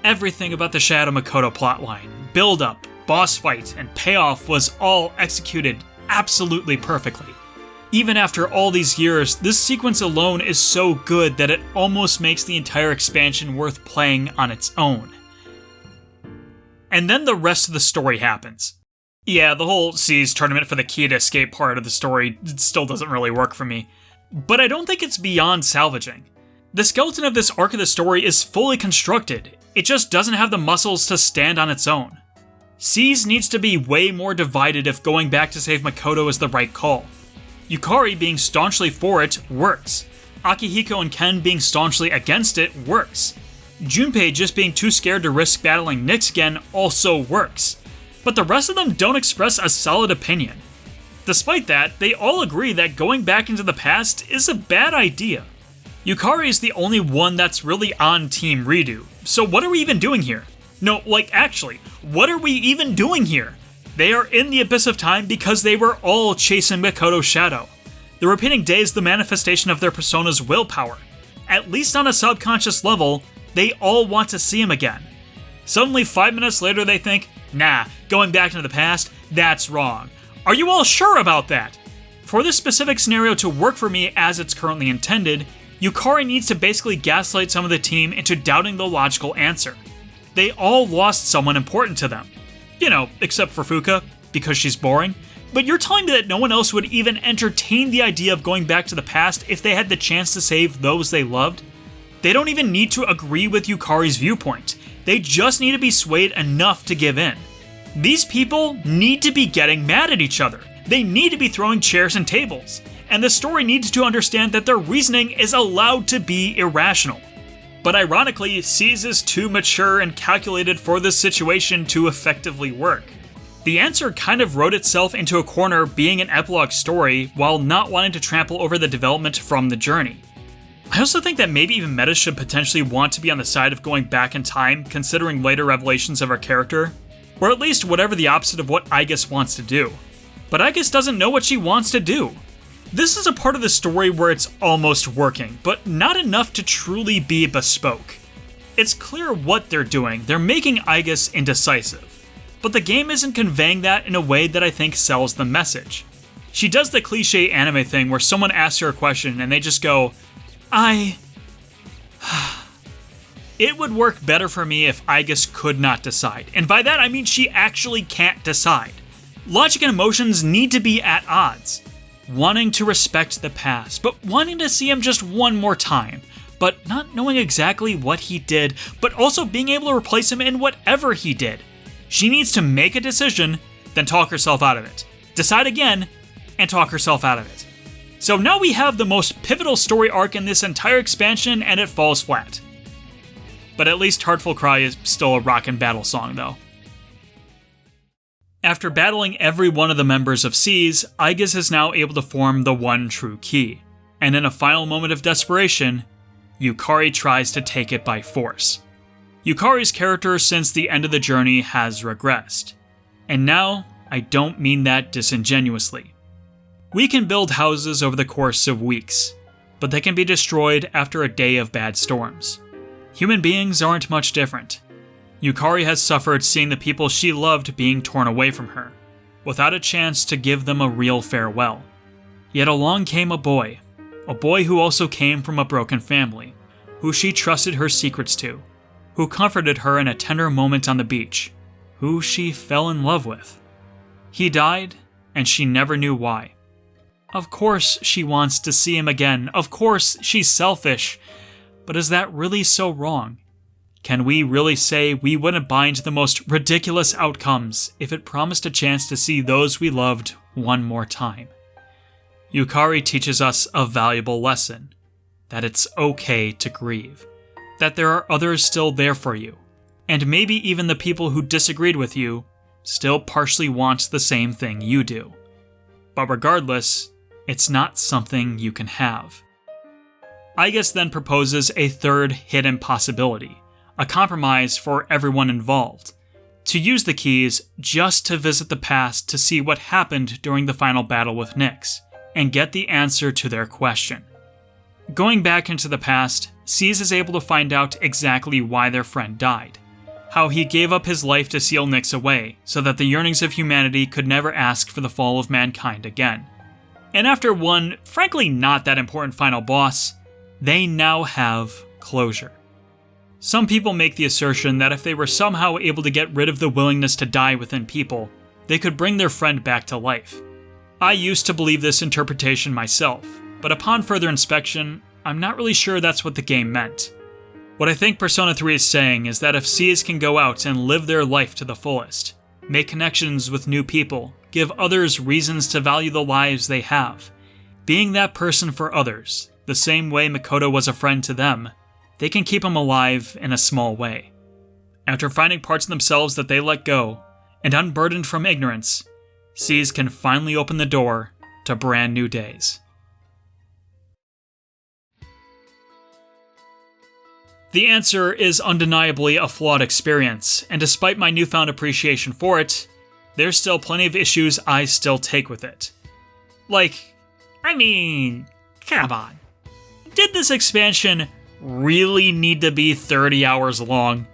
Everything about the Shadow Makoto plotline, build-up, boss fight, and payoff was all executed absolutely perfectly. Even after all these years, this sequence alone is so good that it almost makes the entire expansion worth playing on its own. And then the rest of the story happens. Yeah, the whole C's tournament for the key to escape part of the story still doesn't really work for me. But I don't think it's beyond salvaging. The skeleton of this arc of the story is fully constructed, it just doesn't have the muscles to stand on its own. C's needs to be way more divided if going back to save Makoto is the right call. Yukari being staunchly for it works. Akihiko and Ken being staunchly against it works. Junpei just being too scared to risk battling Nyx again also works. But the rest of them don't express a solid opinion. Despite that, they all agree that going back into the past is a bad idea. Yukari is the only one that's really on Team Redo, so what are we even doing here? No, actually, what are we even doing here? They are in the abyss of time because they were all chasing Makoto's shadow. The repeating day is the manifestation of their persona's willpower. At least on a subconscious level, they all want to see him again. Suddenly 5 minutes later they think, nah, going back into the past, that's wrong. Are you all sure about that? For this specific scenario to work for me as it's currently intended, Yukari needs to basically gaslight some of the team into doubting the logical answer. They all lost someone important to them. Except for Fuka, because she's boring. But you're telling me that no one else would even entertain the idea of going back to the past if they had the chance to save those they loved? They don't even need to agree with Yukari's viewpoint. They just need to be swayed enough to give in. These people need to be getting mad at each other. They need to be throwing chairs and tables. And the story needs to understand that their reasoning is allowed to be irrational. But ironically, C's is too mature and calculated for this situation to effectively work. The answer kind of wrote itself into a corner being an epilogue story while not wanting to trample over the development from the journey. I also think that maybe even Meta should potentially want to be on the side of going back in time considering later revelations of her character, or at least whatever the opposite of what Aigis wants to do. But Aigis doesn't know what she wants to do. This is a part of the story where it's almost working, but not enough to truly be bespoke. It's clear what they're doing, they're making Aigis indecisive, but the game isn't conveying that in a way that I think sells the message. She does the cliche anime thing where someone asks her a question and they just go, It would work better for me if Aigis could not decide, and by that I mean she actually can't decide. Logic and emotions need to be at odds. Wanting to respect the past, but wanting to see him just one more time, but not knowing exactly what he did, but also being able to replace him in whatever he did. She needs to make a decision, then talk herself out of it. Decide again, and talk herself out of it. So now we have the most pivotal story arc in this entire expansion, and it falls flat. But at least Heartful Cry is still a rockin' battle song, though. After battling every one of the members of C's, Aigis is now able to form the one true key, and in a final moment of desperation, Yukari tries to take it by force. Yukari's character since the end of the journey has regressed, and now I don't mean that disingenuously. We can build houses over the course of weeks, but they can be destroyed after a day of bad storms. Human beings aren't much different. Yukari has suffered seeing the people she loved being torn away from her, without a chance to give them a real farewell. Yet along came a boy who also came from a broken family, who she trusted her secrets to, who comforted her in a tender moment on the beach, who she fell in love with. He died, and she never knew why. Of course she wants to see him again, of course she's selfish, but is that really so wrong? can we really say we wouldn't buy into the most ridiculous outcomes if it promised a chance to see those we loved one more time? Yukari teaches us a valuable lesson, that it's okay to grieve, that there are others still there for you, and maybe even the people who disagreed with you still partially want the same thing you do. But regardless, it's not something you can have. Aigis then proposes a third hidden possibility, a compromise for everyone involved, to use the keys just to visit the past to see what happened during the final battle with Nyx, and get the answer to their question. Going back into the past, Seize is able to find out exactly why their friend died, how he gave up his life to seal Nyx away so that the yearnings of humanity could never ask for the fall of mankind again. And after one, frankly not that important final boss, they now have closure. Some people make the assertion that if they were somehow able to get rid of the willingness to die within people, they could bring their friend back to life. I used to believe this interpretation myself, but upon further inspection, I'm not really sure that's what the game meant. What I think Persona 3 is saying is that if Seize can go out and live their life to the fullest, make connections with new people, give others reasons to value the lives they have, being that person for others, the same way Makoto was a friend to them, they can keep them alive in a small way. After finding parts of themselves that they let go, and unburdened from ignorance, Seize can finally open the door to brand new days. The answer is undeniably a flawed experience, and despite my newfound appreciation for it, there's still plenty of issues I still take with it. Come on. Did this expansion really need to be 30 hours long?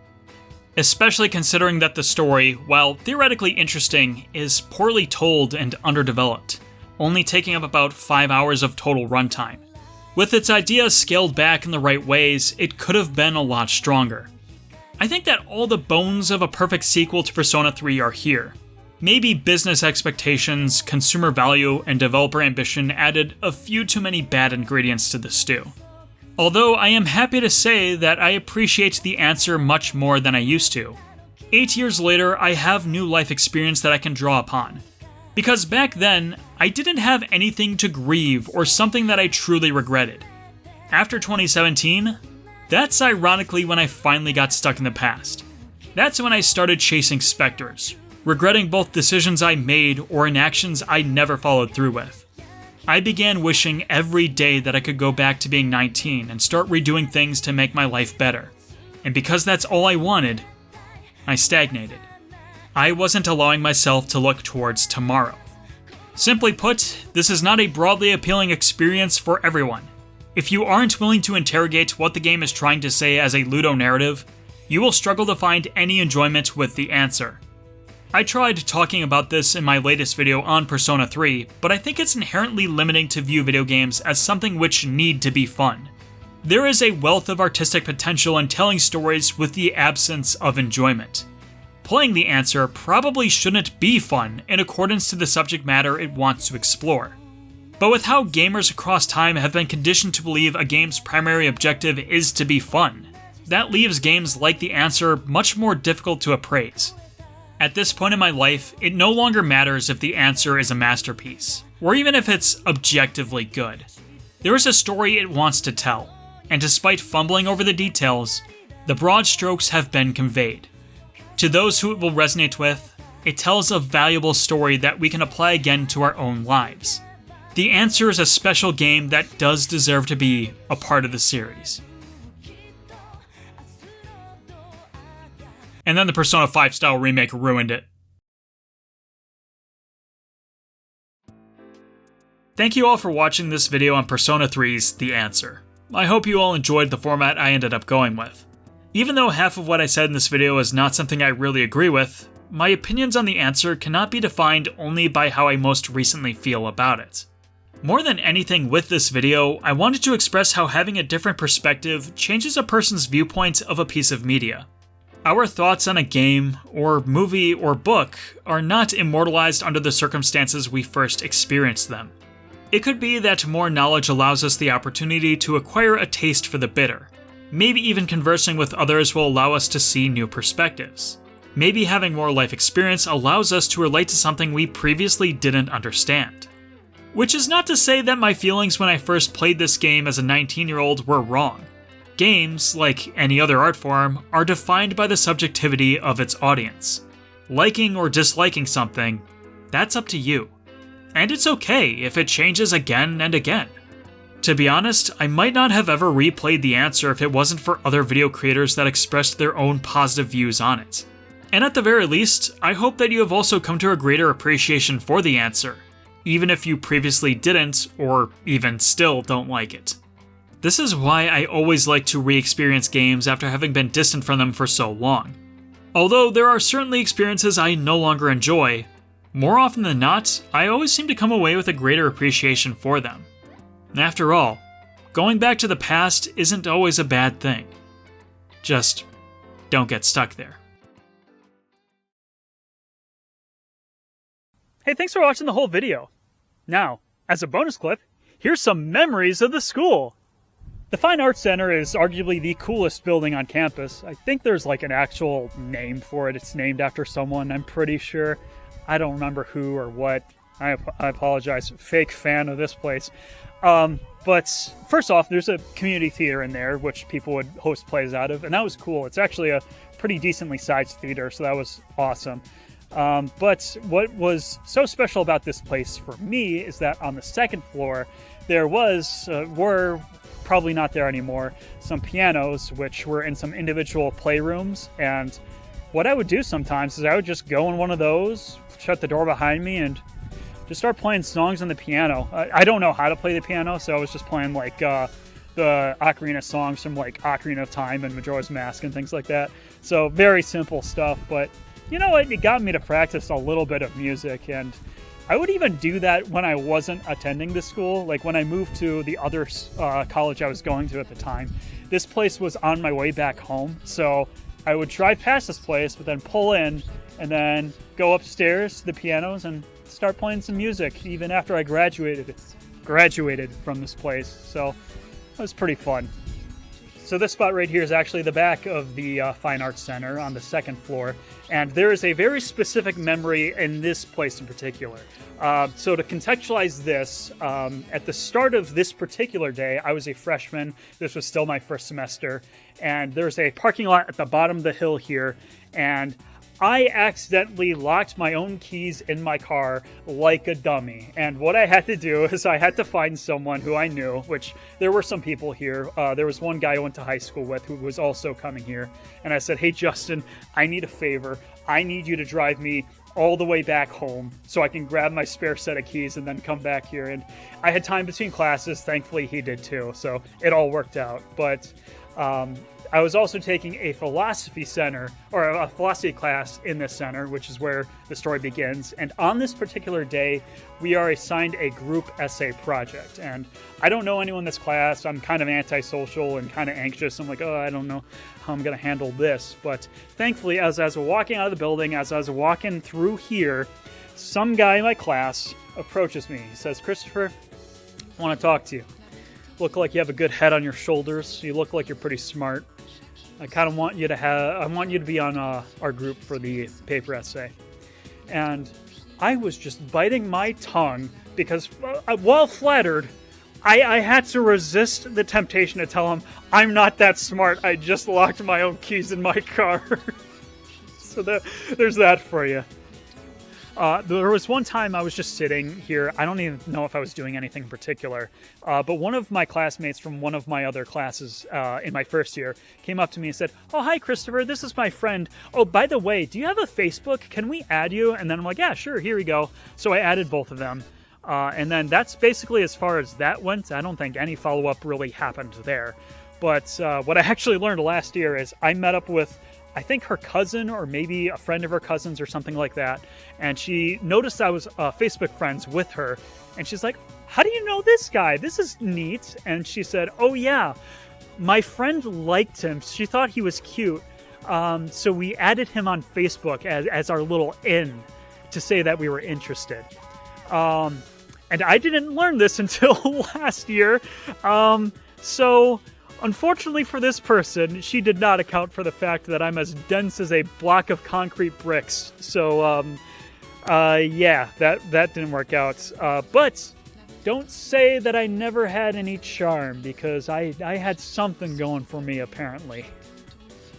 Especially considering that the story, while theoretically interesting, is poorly told and underdeveloped, only taking up about 5 hours of total runtime. With its ideas scaled back in the right ways, it could have been a lot stronger. I think that all the bones of a perfect sequel to Persona 3 are here. Maybe business expectations, consumer value, and developer ambition added a few too many bad ingredients to the stew. Although I am happy to say that I appreciate the answer much more than I used to. 8 years later, I have new life experience that I can draw upon. Because back then, I didn't have anything to grieve or something that I truly regretted. After 2017, that's ironically when I finally got stuck in the past. That's when I started chasing specters, regretting both decisions I made or inactions I never followed through with. I began wishing every day that I could go back to being 19 and start redoing things to make my life better. And because that's all I wanted, I stagnated. I wasn't allowing myself to look towards tomorrow. Simply put, this is not a broadly appealing experience for everyone. If you aren't willing to interrogate what the game is trying to say as a ludonarrative, you will struggle to find any enjoyment with the answer. I tried talking about this in my latest video on Persona 3, but I think it's inherently limiting to view video games as something which need to be fun. There is a wealth of artistic potential in telling stories with the absence of enjoyment. Playing the answer probably shouldn't be fun in accordance to the subject matter it wants to explore. But with how gamers across time have been conditioned to believe a game's primary objective is to be fun, that leaves games like the answer much more difficult to appraise. At this point in my life, it no longer matters if the answer is a masterpiece, or even if it's objectively good. There is a story it wants to tell, and despite fumbling over the details, the broad strokes have been conveyed. To those who it will resonate with, it tells a valuable story that we can apply again to our own lives. The answer is a special game that does deserve to be a part of the series. And then the Persona 5 style remake ruined it. Thank you all for watching this video on Persona 3's The Answer. I hope you all enjoyed the format I ended up going with. Even though half of what I said in this video is not something I really agree with, my opinions on The Answer cannot be defined only by how I most recently feel about it. More than anything with this video, I wanted to express how having a different perspective changes a person's viewpoint of a piece of media. Our thoughts on a game, or movie, or book are not immortalized under the circumstances we first experienced them. It could be that more knowledge allows us the opportunity to acquire a taste for the bitter, Maybe even conversing with others will allow us to see new perspectives. Maybe having more life experience allows us to relate to something we previously didn't understand. Which is not to say that my feelings when I first played this game as a 19-year-old were wrong. Games, like any other art form, are defined by the subjectivity of its audience. Liking or disliking something, that's up to you. And it's okay if it changes again and again. To be honest, I might not have ever replayed The Answer if it wasn't for other video creators that expressed their own positive views on it. And at the very least, I hope that you have also come to a greater appreciation for The Answer, even if you previously didn't, or even still don't like it. This is why I always like to re-experience games after having been distant from them for so long. Although there are certainly experiences I no longer enjoy, more often than not, I always seem to come away with a greater appreciation for them. After all, going back to the past isn't always a bad thing. Just don't get stuck there. Hey, thanks for watching the whole video. Now, as a bonus clip, here's some memories of the school. The Fine Arts Center is arguably the coolest building on campus. I think there's like an actual name for it. It's named after someone, I'm pretty sure. I don't remember who or what. I apologize. Fake fan of this place. But first off, there's a community theater in there, which people would host plays out of, and that was cool. It's actually a pretty decently sized theater, so that was awesome. But what was so special about this place for me is that on the second floor, there were probably not there anymore, some pianos, which were in some individual playrooms. And what I would do sometimes is I would just go in one of those, shut the door behind me, and just start playing songs on the piano. I don't know how to play the piano, so I was just playing like the ocarina songs from like Ocarina of Time and Majora's Mask and things like that. So very simple stuff, but you know what? It got me to practice a little bit of music, and I would even do that when I wasn't attending the school. Like when I moved to the other college I was going to at the time, this place was on my way back home. So I would drive past this place, but then pull in and then go upstairs to the pianos and start playing some music even after I graduated from this place. So it was pretty fun. So this spot right here is actually the back of the Fine Arts Center on the second floor, and there is a very specific memory in this place in particular. So to contextualize this, at the start of this particular day, I was a freshman. This was still my first semester, and there's a parking lot at the bottom of the hill here, and I accidentally locked my own keys in my car like a dummy. And what I had to do is I had to find someone who I knew, which there were some people here. There was one guy I went to high school with who was also coming here. And I said, hey, Justin, I need a favor. I need you to drive me all the way back home so I can grab my spare set of keys and then come back here. And I had time between classes. Thankfully, he did too. So it all worked out. But I was also taking a philosophy class in this center, which is where the story begins. And on this particular day, we are assigned a group essay project. And I don't know anyone in this class. I'm kind of antisocial and kind of anxious. I'm like, oh, I don't know how I'm going to handle this. But thankfully, as I was walking out of the building, as I was walking through here, some guy in my class approaches me. He says, Christopher, I want to talk to you. Look like you have a good head on your shoulders. You look like you're pretty smart. I kind of want you to be on our group for the paper essay. And I was just biting my tongue because while flattered, I had to resist the temptation to tell him I'm not that smart. I just locked my own keys in my car. So there's that for you. There was one time I was just sitting here. I don't even know if I was doing anything in particular, but one of my classmates from one of my other classes in my first year came up to me and said, oh, hi, Christopher, this is my friend. Oh, by the way, do you have a Facebook? Can we add you? And then I'm like, yeah, sure, here we go. So I added both of them. And then that's basically as far as that went. I don't think any follow-up really happened there. But what I actually learned last year is I met up with I think her cousin or maybe a friend of her cousin's or something like that. And she noticed I was Facebook friends with her. And she's like, how do you know this guy? This is neat. And she said, oh yeah, my friend liked him. She thought he was cute. So we added him on Facebook as our little in to say that we were interested. And I didn't learn this until last year. So Unfortunately for this person, she did not account for the fact that I'm as dense as a block of concrete bricks. So, yeah, that didn't work out. But don't say that I never had any charm, because I had something going for me, apparently.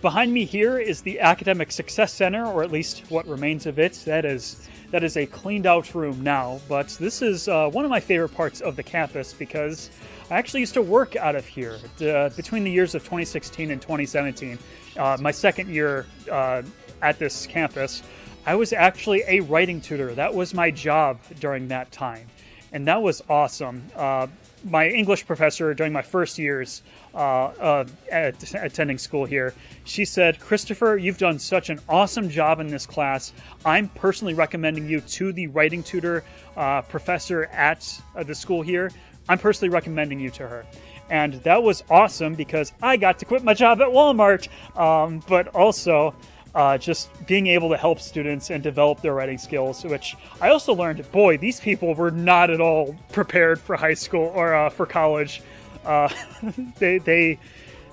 Behind me here is the Academic Success Center, or at least what remains of it. That is a cleaned out room now, but this is one of my favorite parts of the campus because I actually used to work out of here between the years of 2016 and 2017. My second year at this campus, I was actually a writing tutor. That was my job during that time, and that was awesome. My English professor during my first years attending school here, she said, "Christopher, you've done such an awesome job in this class. I'm personally recommending you to the writing tutor professor at the school here. I'm personally recommending you to her." And that was awesome because I got to quit my job at Walmart, but also just being able to help students and develop their writing skills, which I also learned, boy, these people were not at all prepared for high school or for college. They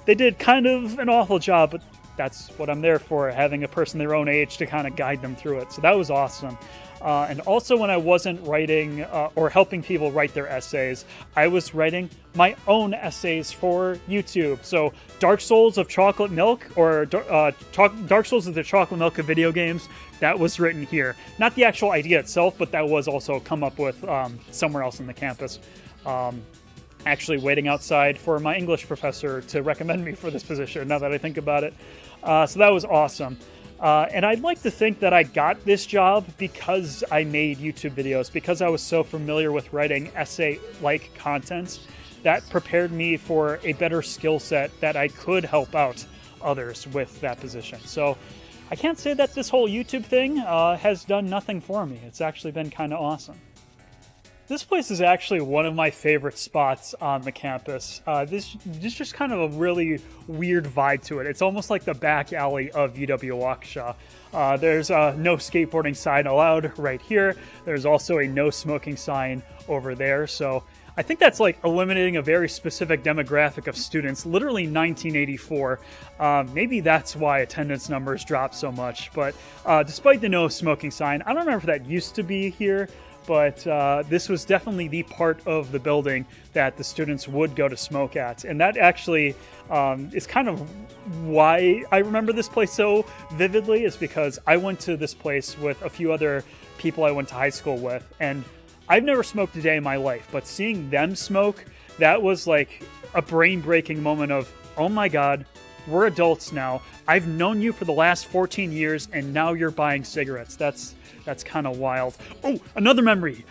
did kind of an awful job, but that's what I'm there for, having a person their own age to kind of guide them through it. So that was awesome. And also when I wasn't writing or helping people write their essays, I was writing my own essays for YouTube. So Dark Souls of Chocolate Milk, or Dark Souls of the Chocolate Milk of video games, that was written here. Not the actual idea itself, but that was also come up with somewhere else in the campus. Actually waiting outside for my English professor to recommend me for this position, now that I think about it. So that was awesome. And I'd like to think that I got this job because I made YouTube videos, because I was so familiar with writing essay-like content that prepared me for a better skill set that I could help out others with that position. So I can't say that this whole YouTube thing has done nothing for me. It's actually been kind of awesome. This place is actually one of my favorite spots on the campus. This just kind of a really weird vibe to it. It's almost like the back alley of UW Waukesha. There's a no skateboarding sign allowed right here. There's also a no smoking sign over there. So I think that's like eliminating a very specific demographic of students, literally 1984. Maybe that's why attendance numbers dropped so much. But despite the no smoking sign, I don't remember if that used to be here, but this was definitely the part of the building that the students would go to smoke at. And that actually is kind of why I remember this place so vividly, is because I went to this place with a few other people I went to high school with, and I've never smoked a day in my life, but seeing them smoke, that was like a brain-breaking moment of, oh my god, we're adults now. I've known you for the last 14 years, and now you're buying cigarettes. That's kind of wild. Oh, another memory.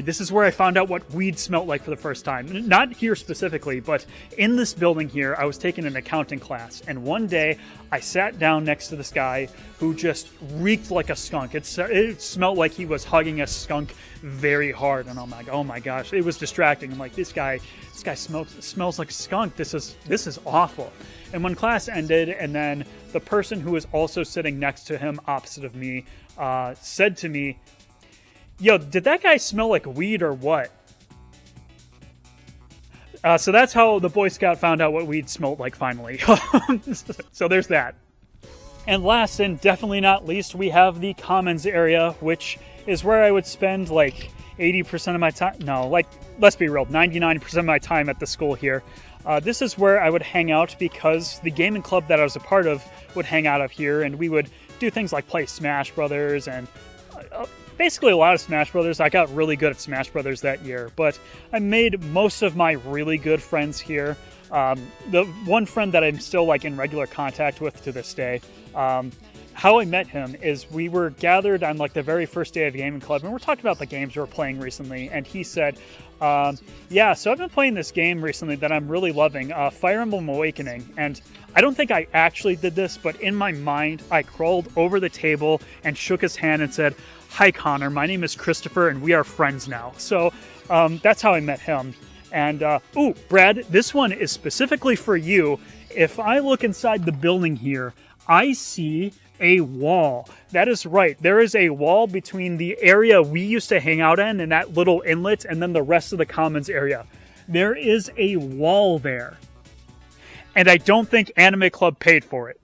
This is where I found out what weed smelled like for the first time. Not here specifically, but in this building here, I was taking an accounting class, and one day I sat down next to this guy who just reeked like a skunk. It smelled like he was hugging a skunk very hard, and I'm like, oh my gosh, it was distracting. I'm like, this guy smells like a skunk. This is awful. And when class ended, and then the person who was also sitting next to him opposite of me said to me, "Yo, did that guy smell like weed or what?" So that's how the Boy Scout found out what weed smelled like finally. So there's that. And last and definitely not least, we have the commons area, which is where I would spend like 80% of my time. No, like, let's be real, 99% of my time at the school here. This is where I would hang out because the gaming club that I was a part of would hang out up here, and we would do things like play Smash Brothers and basically a lot of Smash Brothers. I got really good at Smash Brothers that year, but I made most of my really good friends here. The one friend that I'm still like in regular contact with to this day, how I met him is we were gathered on like the very first day of gaming club, and we're talking about the games we were playing recently, and he said, yeah, so I've been playing this game recently that I'm really loving, Fire Emblem Awakening, and I don't think I actually did this, but in my mind, I crawled over the table and shook his hand and said, "Hi, Connor, my name is Christopher, and we are friends now." So that's how I met him. And, ooh, Brad, this one is specifically for you. If I look inside the building here, I see a wall. That is right. There is a wall between the area we used to hang out in and that little inlet and then the rest of the commons area. There is a wall there. and I don't think Anime Club paid for it.